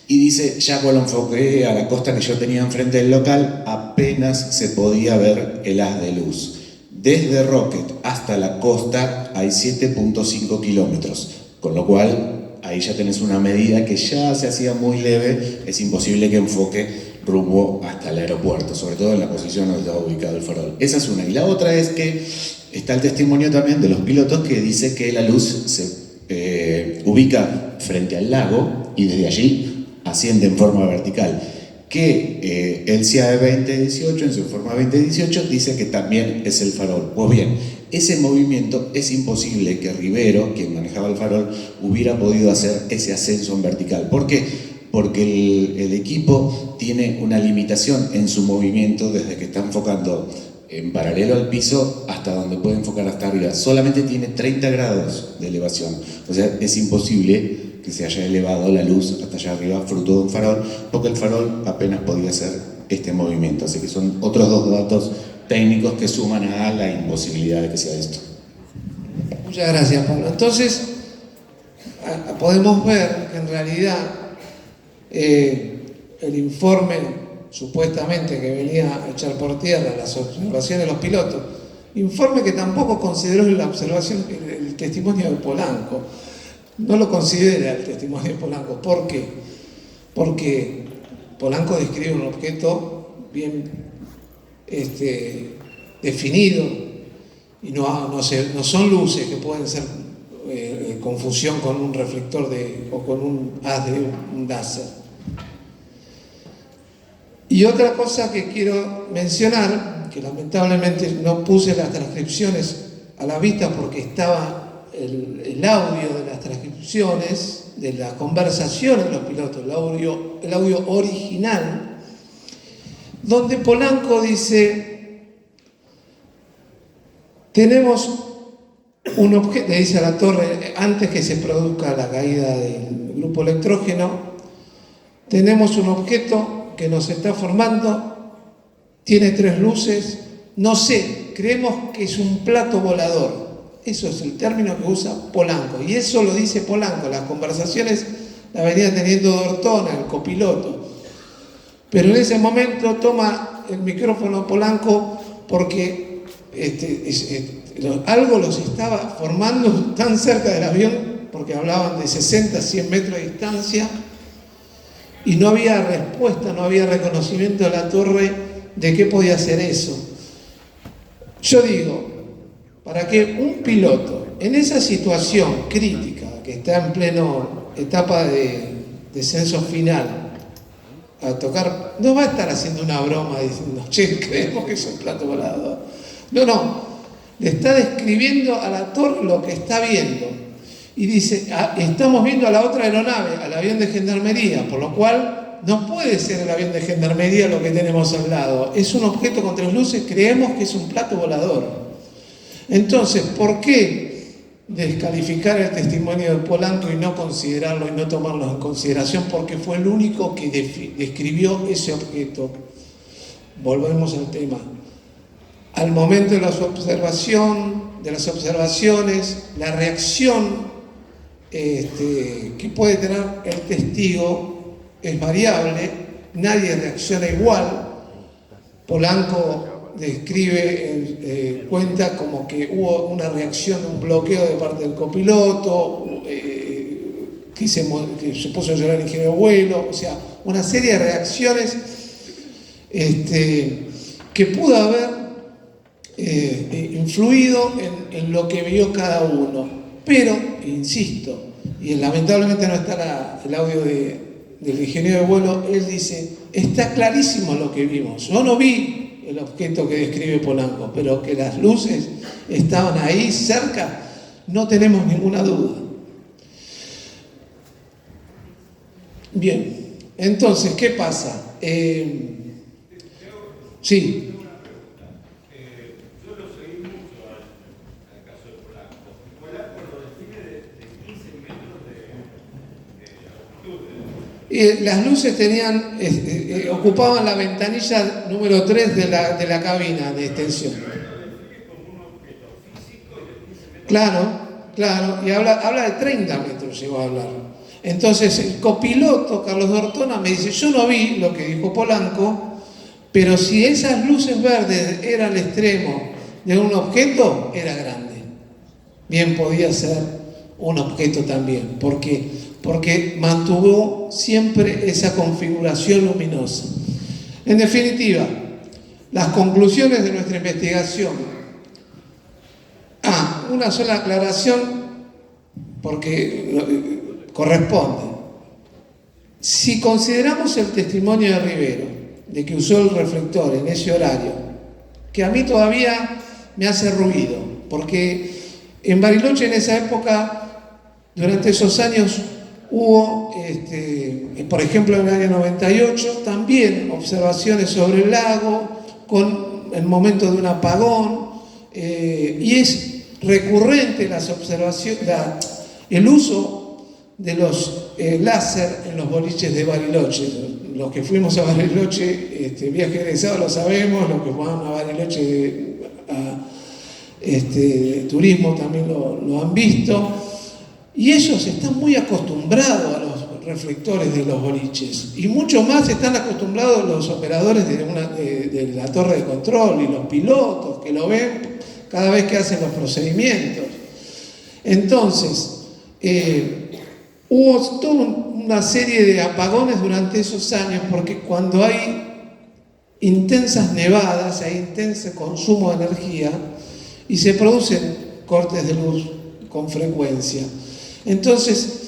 Y dice, ya cuando lo enfoqué a la costa que yo tenía enfrente del local, apenas se podía ver el haz de luz. Desde Rocket hasta la costa hay 7.5 kilómetros, con lo cual ahí ya tenés una medida que ya se hacía muy leve, es imposible que enfoque rumbo hasta el aeropuerto, sobre todo en la posición donde estaba ubicado el farol. Esa es una. Y la otra es que está el testimonio también de los pilotos que dice que la luz se ubica frente al lago y desde allí asciende en forma vertical. Que el CIAE 2018, en su informe 2018, dice que también es el farol. Pues bien, ese movimiento es imposible que Rivero, quien manejaba el farol, hubiera podido hacer ese ascenso en vertical. ¿Por qué? Porque el equipo tiene una limitación en su movimiento desde que está enfocando en paralelo al piso hasta donde puede enfocar hasta arriba. Solamente tiene 30 grados de elevación. O sea, es imposible que se haya elevado la luz hasta allá arriba fruto de un farol, porque el farol apenas podía hacer este movimiento. Así que son otros dos datos técnicos que suman a la imposibilidad de que sea esto. Muchas gracias, Pablo. Entonces, podemos ver que en realidad el informe supuestamente que venía a echar por tierra las observaciones de los pilotos, informe que tampoco consideró la observación, el testimonio de Polanco. No lo considera el testimonio de Polanco. ¿Por qué? Porque Polanco describe un objeto bien definido y no son luces que pueden ser confusión con un reflector o con un haz de un láser. Y otra cosa que quiero mencionar, que lamentablemente no puse las transcripciones a la vista porque estaba el audio de las transcripciones, de las conversaciones de los pilotos, el audio original, donde Polanco dice: tenemos un objeto, le dice a la torre, antes que se produzca la caída del grupo electrógeno, tenemos un objeto que nos está formando, tiene 3 luces, no sé, creemos que es un plato volador. Eso es el término que usa Polanco, y eso lo dice Polanco. Las conversaciones las venía teniendo D'Ortona, el copiloto, pero en ese momento toma el micrófono Polanco porque algo los estaba formando tan cerca del avión, porque hablaban de 60, 100 metros de distancia, y no había respuesta, no había reconocimiento de la torre de qué podía hacer eso. Yo digo, para que un piloto en esa situación crítica, que está en pleno etapa de descenso final, a tocar, no va a estar haciendo una broma diciendo: che, creemos que es un plato volador. No, le está describiendo a la torre lo que está viendo. Y dice: estamos viendo a la otra aeronave, al avión de gendarmería, por lo cual no puede ser el avión de gendarmería lo que tenemos al lado. Es un objeto con 3 luces, creemos que es un plato volador. Entonces, ¿por qué descalificar el testimonio de Polanco y no considerarlo y no tomarlo en consideración? Porque fue el único que describió ese objeto. Volvemos al tema. Al momento de las observaciones, la reacción que puede tener el testigo es variable, nadie reacciona igual. Polanco describe, cuenta como que hubo una reacción, un bloqueo de parte del copiloto, que se puso a llorar el ingeniero de vuelo, o sea, una serie de reacciones que pudo haber influido en lo que vio cada uno. Pero, insisto, y lamentablemente no está el audio del ingeniero de vuelo, él dice: está clarísimo lo que vimos, yo no vi el objeto que describe Polanco, pero que las luces estaban ahí cerca, no tenemos ninguna duda. Bien, entonces, ¿qué pasa? Sí. Yo lo seguí mucho al caso de Polanco. Polanco lo define de 15 metros de longitud. Las luces tenían, ocupaban la ventanilla número 3 de la cabina de extensión. Claro, y habla de 30 metros, llegó a hablar. Entonces el copiloto, Carlos D'Ortona, me dice: yo no vi lo que dijo Polanco, pero si esas luces verdes eran el extremo de un objeto, era grande. Bien podía ser un objeto también. ¿Por qué? Porque mantuvo siempre esa configuración luminosa. En definitiva, las conclusiones de nuestra investigación. Una sola aclaración, porque corresponde. Si consideramos el testimonio de Rivero, de que usó el reflector en ese horario, que a mí todavía me hace ruido, porque en Bariloche en esa época, durante esos años, hubo, por ejemplo en el año 98, también observaciones sobre el lago, con el momento de un apagón, y es recurrente las observaciones, el uso de los láser en los boliches de Bariloche. Los que fuimos a Bariloche, viaje egresado, lo sabemos, los que van a Bariloche de turismo también lo han visto, y ellos están muy acostumbrados a los reflectores de los boliches, y mucho más están acostumbrados los operadores de la torre de control y los pilotos que lo ven cada vez que hacen los procedimientos. Entonces, hubo toda una serie de apagones durante esos años, porque cuando hay intensas nevadas, hay intenso consumo de energía y se producen cortes de luz con frecuencia. Entonces,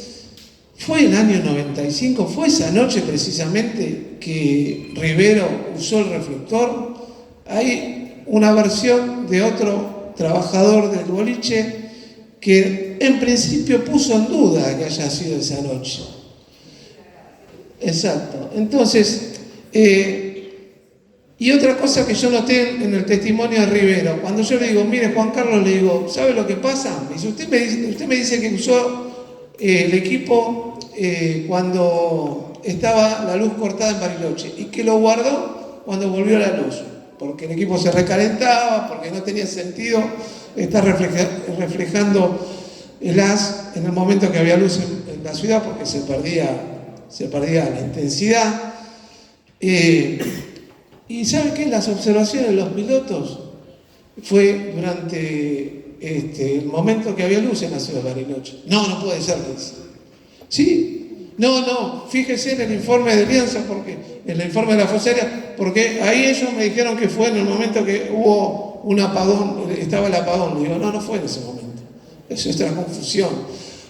fue el año 95, fue esa noche precisamente que Rivero usó el reflector. Hay una versión de otro trabajador del boliche que en principio puso en duda que haya sido esa noche. Exacto. Entonces, y otra cosa que yo noté en el testimonio de Rivero, cuando yo le digo, mire Juan Carlos, le digo, ¿sabe lo que pasa? Me dice, usted me dice que usó el equipo cuando estaba la luz cortada en Bariloche y que lo guardó cuando volvió la luz, porque el equipo se recalentaba, porque no tenía sentido estar reflejando el haz en el momento que había luz en la ciudad, porque se perdía la intensidad. Y ¿sabe qué? Las observaciones de los pilotos fue durante el momento que había luz en la ciudad de Bariloche. No puede ser, dice. ¿Sí? No, fíjese en el informe de Lienzo, porque en el informe de la Fosaria, porque ahí ellos me dijeron que fue en el momento que hubo un apagón, estaba el apagón. Le digo, no fue en ese momento. Eso es otra confusión.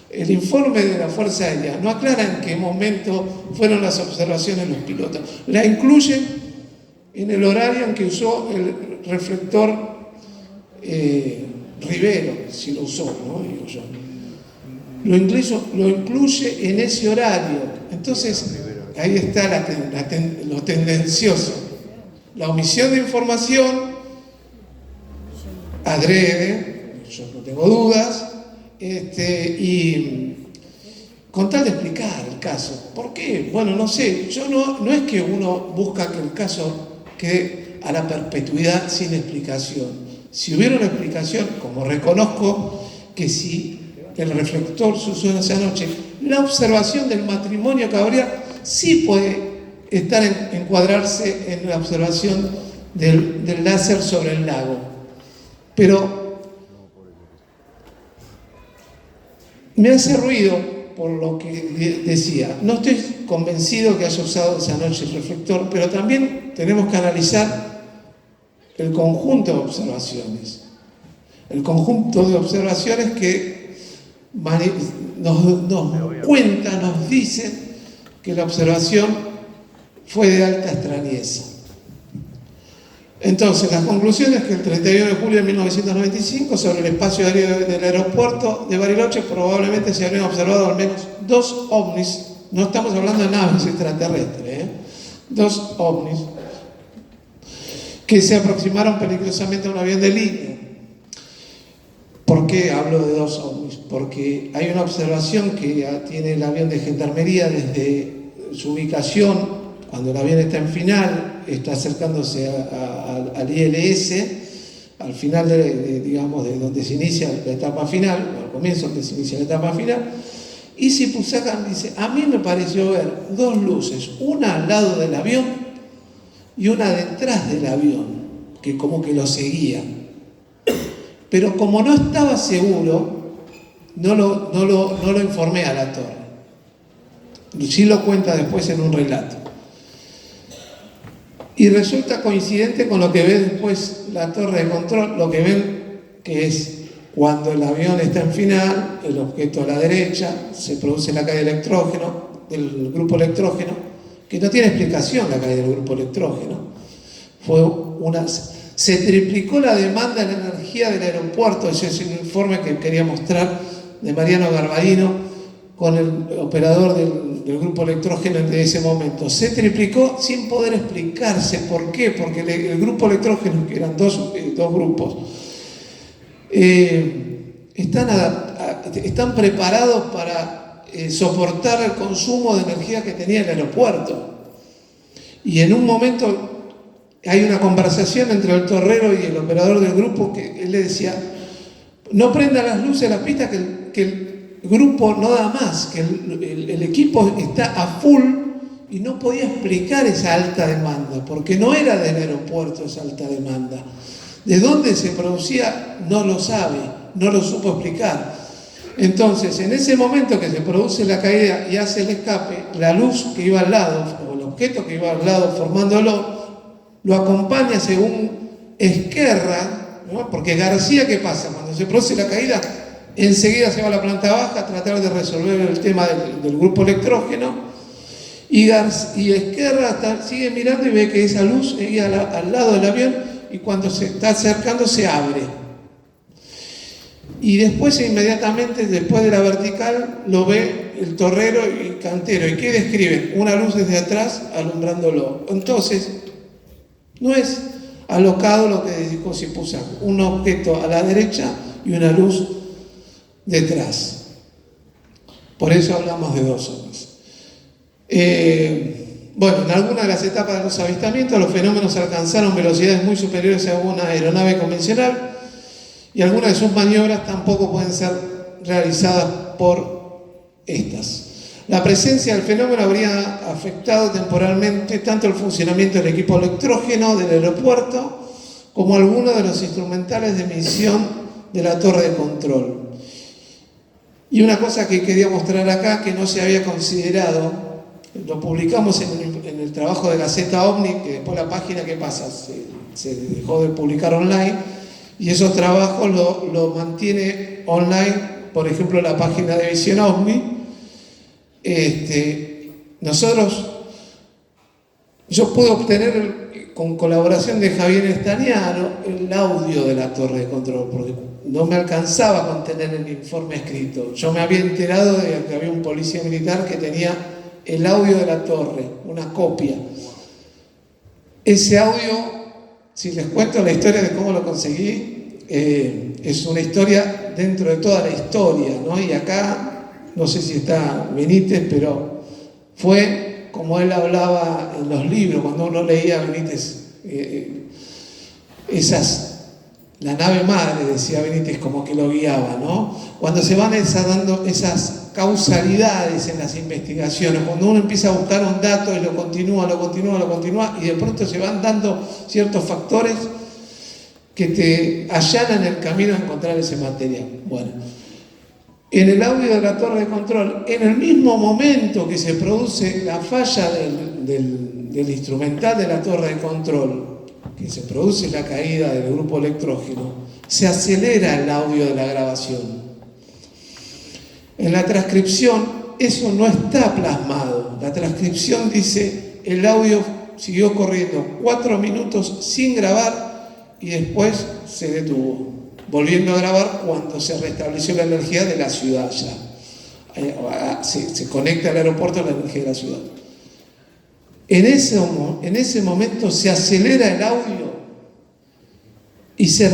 El informe de la Fuerza Aérea no aclara en qué momento fueron las observaciones de los pilotos. La incluyen en el horario en que usó el reflector Rivero, si lo usó, ¿no? Digo yo. Lo incluye en ese horario. Entonces, ahí está lo tendencioso. La omisión de información, adrede, yo no tengo dudas, y con tal de explicar el caso. ¿Por qué? Bueno, no sé, no es que uno busca que el caso quede a la perpetuidad sin explicación. Si hubiera una explicación, como reconozco que si el reflector se usó en esa noche, la observación del matrimonio Cabriar sí puede encuadrarse en la observación del láser sobre el lago. Pero me hace ruido por lo que decía. No estoy convencido que haya usado esa noche el reflector, pero también tenemos que analizar el conjunto de observaciones. El conjunto de observaciones que nos dicen que la observación fue de alta extrañeza. Entonces, las conclusiones que el 31 de julio de 1995 sobre el espacio aéreo del aeropuerto de Bariloche probablemente se habrían observado al menos 2 ovnis, no estamos hablando de naves extraterrestres, 2 ovnis que se aproximaron peligrosamente a un avión de línea. ¿Por qué hablo de 2 ovnis? Porque hay una observación que tiene el avión de gendarmería desde su ubicación, cuando el avión está en final, está acercándose al ILS, al final digamos, de donde se inicia la etapa final, o al comienzo donde se inicia la etapa final, y Sipusacan dice, a mí me pareció ver 2 luces, una al lado del avión y una detrás del avión, que como que lo seguía. Pero como no estaba seguro, no lo informé a la torre. Sí lo cuenta después en un relato. Y resulta coincidente con lo que ve después la torre de control, lo que ven que es cuando el avión está en final, el objeto a la derecha, se produce la caída de electrógeno, del grupo electrógeno, que no tiene explicación la caída del grupo electrógeno. Se triplicó la demanda en energía del aeropuerto. Ese es un informe que quería mostrar de Mariano Garbadino con el operador del grupo electrógeno de ese momento. Se triplicó sin poder explicarse. ¿Por qué? Porque el grupo electrógeno, que eran dos grupos, están preparados para soportar el consumo de energía que tenía el aeropuerto. Y en un momento hay una conversación entre el torrero y el operador del grupo, que él le decía: no prenda las luces de la pista, que el grupo no da más, que el equipo está a full, y no podía explicar esa alta demanda, porque no era del aeropuerto esa alta demanda. ¿De dónde se producía? No lo sabe, no lo supo explicar. Entonces, en ese momento que se produce la caída y hace el escape, la luz que iba al lado, o el objeto que iba al lado formándolo, lo acompaña según Esquerra, ¿no? Porque García, ¿qué pasa? Cuando se produce la caída, enseguida se va a la planta baja a tratar de resolver el tema del grupo electrógeno, y Esquerra sigue mirando y ve que esa luz seguía al lado del avión, y cuando se está acercando se abre. Y después, inmediatamente, después de la vertical, lo ve el torrero y el cantero. ¿Y qué describen? Una luz desde atrás alumbrándolo. Entonces, no es alocado lo que dijo Sipuzak, un objeto a la derecha y una luz detrás. Por eso hablamos de dos zonas. Bueno, en algunas de las etapas de los avistamientos, los fenómenos alcanzaron velocidades muy superiores a una aeronave convencional, y algunas de sus maniobras tampoco pueden ser realizadas por estas. La presencia del fenómeno habría afectado temporalmente tanto el funcionamiento del equipo electrógeno del aeropuerto como algunos de los instrumentales de medición de la torre de control. Y una cosa que quería mostrar acá, que no se había considerado, lo publicamos en el trabajo de Gaceta OVNI, que después la página, ¿qué pasa? Se dejó de publicar online, y esos trabajos lo mantiene online, por ejemplo, la página de Visión OVNI. Yo pude obtener, con colaboración de Javier Estaniano, el audio de la torre de control, porque no me alcanzaba con tener el informe escrito. Yo me había enterado de que había un policía militar que tenía el audio de la torre, una copia. Ese audio, si les cuento la historia de cómo lo conseguí, es una historia dentro de toda la historia, ¿no? Y acá, no sé si está Benítez, pero fue como él hablaba en los libros, cuando uno leía a Benítez, la nave madre, decía Benítez, como que lo guiaba, ¿no? Cuando se van dando esas causalidades en las investigaciones, cuando uno empieza a buscar un dato y lo continúa, y de pronto se van dando ciertos factores que te allanan el camino a encontrar ese material. Bueno, en el audio de la torre de control, en el mismo momento que se produce la falla del instrumental de la torre de control, que se produce la caída del grupo electrógeno, se acelera el audio de la grabación. En la transcripción eso no está plasmado. La transcripción dice: el audio siguió corriendo 4 minutos sin grabar y después se detuvo, volviendo a grabar cuando se restableció la energía de la ciudad ya. Se conecta al aeropuerto la energía de la ciudad. En ese momento se acelera el audio y se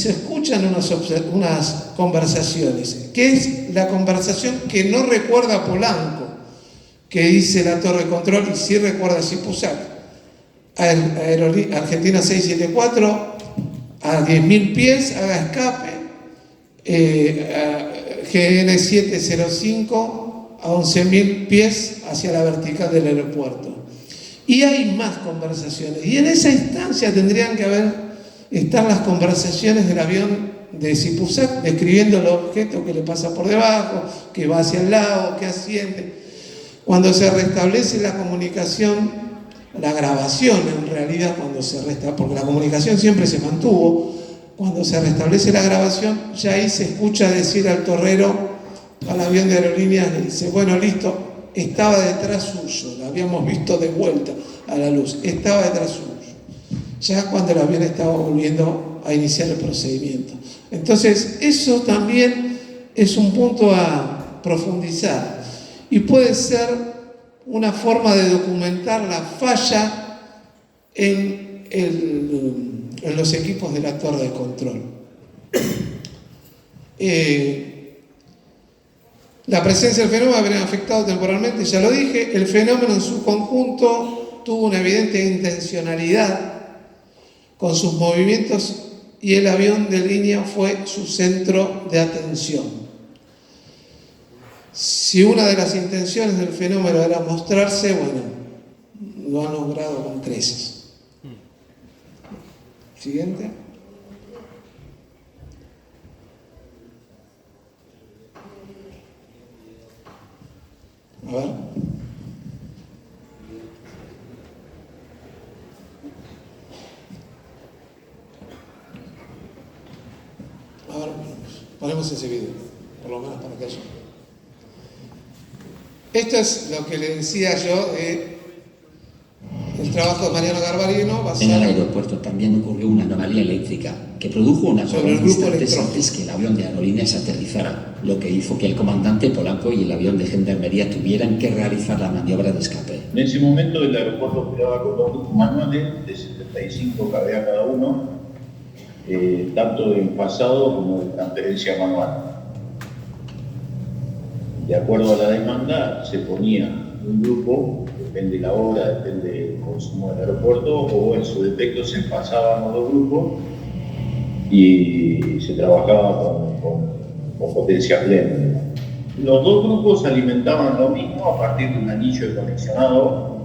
escuchan unas conversaciones, que es la conversación que no recuerda Polanco, que dice la torre de control, y sí recuerda Sipuzak: Argentina 674, a 10.000 pies, haga escape, GN 705 a 11.000 pies hacia la vertical del aeropuerto. Y hay más conversaciones, y en esa instancia tendrían que estar las conversaciones del avión de Sipuzak, describiendo el objeto que le pasa por debajo, que va hacia el lado, que asciende. Cuando se restablece la comunicación, la grabación en realidad, porque la comunicación siempre se mantuvo, cuando se restablece la grabación, ya ahí se escucha decir al torrero, al avión de aerolíneas, le dice: bueno, listo, estaba detrás suyo, la habíamos visto de vuelta a la luz, estaba detrás suyo, ya cuando el avión estaba volviendo a iniciar el procedimiento. Entonces, eso también es un punto a profundizar y puede ser una forma de documentar la falla en los equipos de la torre de control. La presencia del fenómeno habría afectado temporalmente, ya lo dije. El fenómeno en su conjunto tuvo una evidente intencionalidad con sus movimientos y el avión de línea fue su centro de atención. Si una de las intenciones del fenómeno era mostrarse, bueno, lo han logrado con creces. Siguiente. A ver. A ver, ponemos ese video, por lo menos para que haya. Esto es lo que le decía yo de el trabajo de Mariano Garbarino En basado el aeropuerto también ocurrió una anomalía eléctrica que produjo una Sobre el apagón grupo instantes electrónico. antes que el avión de aerolíneas aterrizara, lo que hizo que el comandante Polanco y el avión de gendarmería tuvieran que realizar la maniobra de escape. En ese momento el aeropuerto operaba con 2 grupos manuales de 75 kVA cada uno, tanto de envasado como de transferencia manual. De acuerdo a la demanda se ponía un grupo, depende de la hora, depende del consumo del aeropuerto, o en su defecto se envasaban los 2 grupos y se trabajaba con potencia plena. Los 2 grupos alimentaban lo mismo a partir de un anillo de conexionado.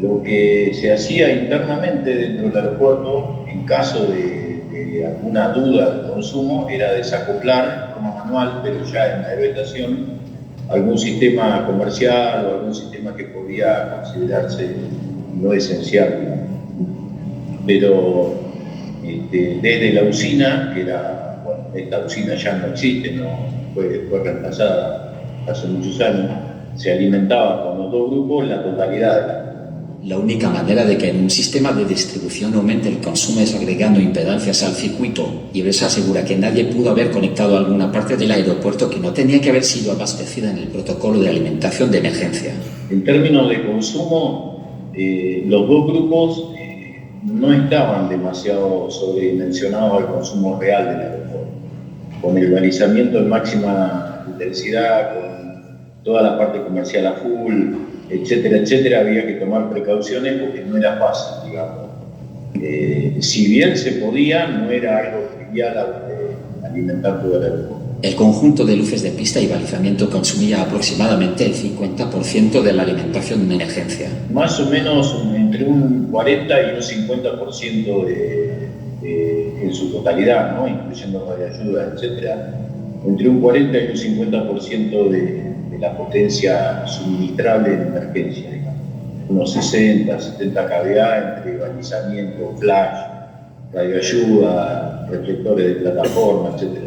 Lo que se hacía internamente dentro del aeropuerto, en caso de alguna duda del consumo, era desacoplar de forma manual, pero ya en la habitación, algún sistema comercial o algún sistema que podía considerarse no esencial, digamos. Pero desde la usina, que era, bueno, esta usina ya no existe, no fue reemplazada hace muchos años, se alimentaba con los 2 grupos la totalidad de la. La única manera de que en un sistema de distribución aumente el consumo es agregando impedancias al circuito, y Iberia asegura que nadie pudo haber conectado alguna parte del aeropuerto que no tenía que haber sido abastecida en el protocolo de alimentación de emergencia. En términos de consumo, los 2 grupos no estaban demasiado sobredimensionados al consumo real del aeropuerto. Con el balizamiento en máxima intensidad, con toda la parte comercial a full, etcétera, etcétera, había que tomar precauciones porque no era fácil, digamos. Si bien se podía, no era algo trivial alimentar todo el aeropuerto. El conjunto de luces de pista y balizamiento consumía aproximadamente el 50% de la alimentación de emergencia. Más o menos entre un 40 y un 50% en su totalidad, ¿no? Incluyendo radioayuda, etcétera. Entre un 40 y un 50% de la potencia suministrable en emergencia, digamos. Unos 60, 70 kVA entre balizamiento, flash, radioayuda, reflectores de plataforma, etcétera.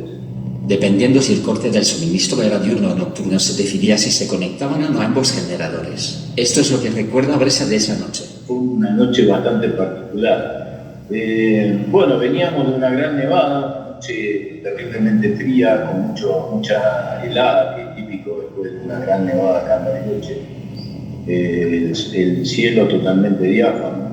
Dependiendo si el corte del suministro era diurno o nocturno, se decidía si se conectaban o no ambos generadores. Esto es lo que recuerda Bresa de esa noche. Fue una noche bastante particular. Bueno, veníamos de una gran nevada, una noche terriblemente fría, con mucha helada, que es típico después de una gran nevada acá en Bariloche. El cielo totalmente diáfano.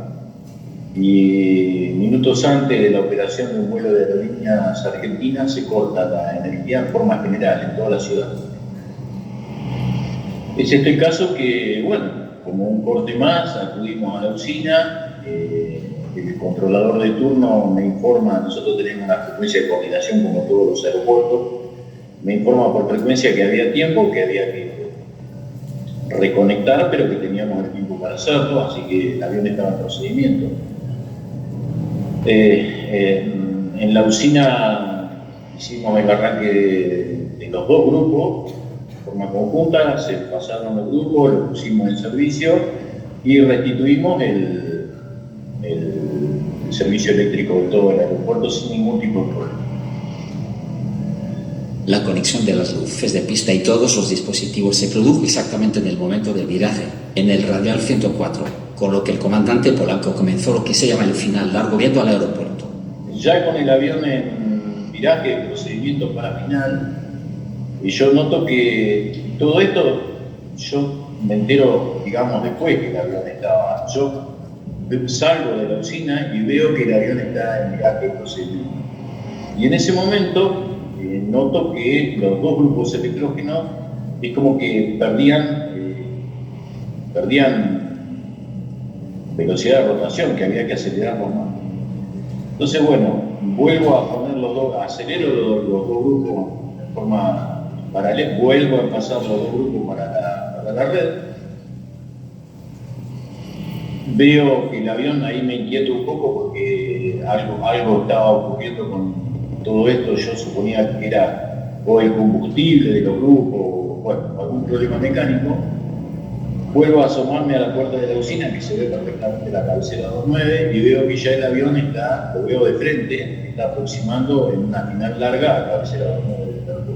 Y minutos antes de la operación de un vuelo de aerolíneas argentinas se corta la energía en forma general en toda la ciudad. Es este caso que, bueno, como un corte más, acudimos a la usina, el controlador de turno me informa, nosotros tenemos una frecuencia de coordinación como todos los aeropuertos, me informa por frecuencia que había tiempo, que había que reconectar, pero que teníamos el tiempo para hacerlo, así que el avión estaba en procedimiento. En la usina hicimos el arranque de los 2 grupos de forma conjunta, se pasaron los grupos, los pusimos en servicio y restituimos el servicio eléctrico de todo el aeropuerto sin ningún tipo de problema. La conexión de las luces de pista y todos los dispositivos se produjo exactamente en el momento del viraje, en el radial 104, con lo que el comandante polaco comenzó lo que se llama el final largo viendo al aeropuerto. Ya con el avión en viraje, procedimiento para final, y yo noto que todo esto, yo me entero, digamos, después que el avión estaba. Yo salgo de la usina y veo que el avión está en viraje procedimiento. Y en ese momento noto que los dos grupos electrógenos es como que perdían velocidad de rotación, que había que acelerarlos más. Entonces, bueno, vuelvo a poner los dos, acelero los dos grupos de forma paralela, vuelvo a pasar los dos grupos para la red. Veo que el avión ahí me inquieta un poco porque algo estaba ocurriendo con todo esto. Yo suponía que era o el combustible de los grupos, o bueno, algún problema mecánico. Vuelvo a asomarme a la puerta de la usina, que se ve perfectamente la cabecera 29, y veo que ya el avión lo veo de frente, está aproximando en una final larga a la cabecera 29 del aeropuerto.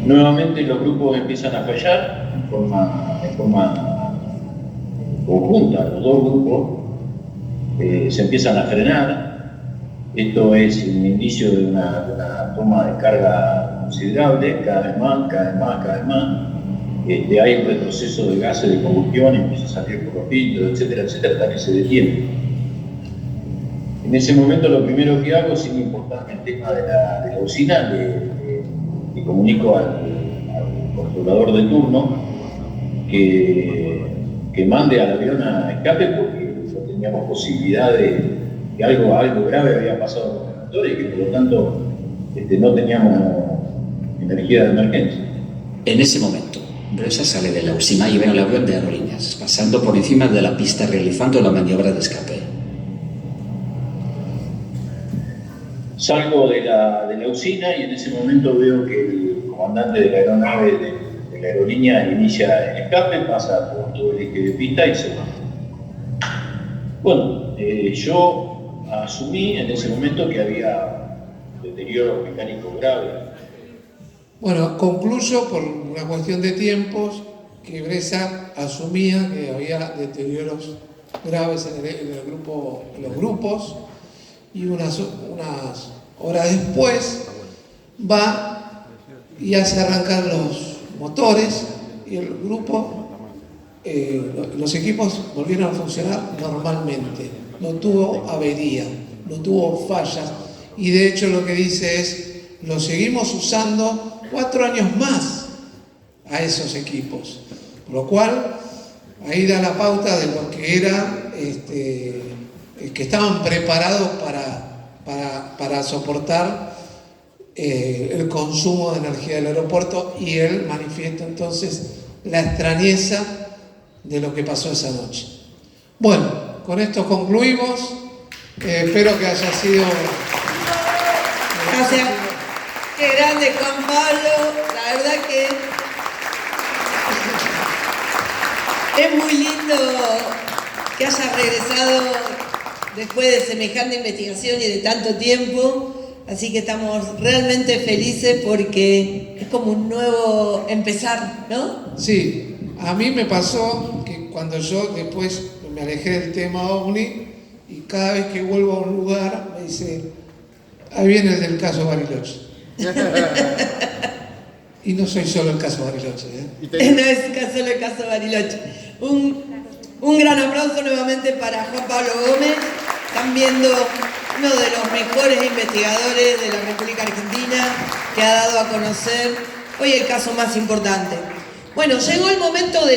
Nuevamente los grupos empiezan a fallar en forma conjunta, los dos grupos se empiezan a frenar. Esto es un indicio de una toma de carga considerable, cada vez más. Hay un retroceso de gases de combustión, empieza a salir por los filtros, etcétera, hasta que se detiene. En ese momento lo primero que hago, sin importarme el tema de la usina, le comunico al controlador de turno que mande al avión a escape porque no teníamos posibilidad de que algo grave había pasado con el motor y que por lo tanto no teníamos energía de emergencia. En ese momento, Bresa sale de la USIMA y ve al avión de aerolíneas, pasando por encima de la pista realizando la maniobra de escape. Salgo de la usina y en ese momento veo que el comandante de la aeronave de la aerolínea inicia el escape, pasa por todo el eje de pista y se va. Bueno, yo asumí en ese momento que había deterioro mecánico grave. Bueno, concluyo por una cuestión de tiempos que Bresa asumía que había deterioros graves en los grupos, y unas horas después va y hace arrancar los motores y el grupo, los equipos volvieron a funcionar normalmente. No tuvo avería, no tuvo fallas, y de hecho lo que dice es: lo seguimos usando 4 años más a esos equipos, por lo cual ahí da la pauta de lo que era, que estaban preparados para soportar el consumo de energía del aeropuerto, y él manifiesta entonces la extrañeza de lo que pasó esa noche. Bueno, con esto concluimos. Espero que haya sido... Gracias. Qué grande, Juan Pablo. La verdad que es muy lindo que hayas regresado después de semejante investigación y de tanto tiempo. Así que estamos realmente felices porque es como un nuevo empezar, ¿no? Sí, a mí me pasó que cuando yo después me alejé del tema OVNI, y cada vez que vuelvo a un lugar me dice: ahí viene el del caso Bariloche. Y no soy solo el caso Bariloche, ¿eh? No es solo el caso Bariloche. Un gran aplauso nuevamente para Juan Pablo Gómez. Están viendo uno de los mejores investigadores de la República Argentina, que ha dado a conocer hoy el caso más importante. Bueno, llegó el momento de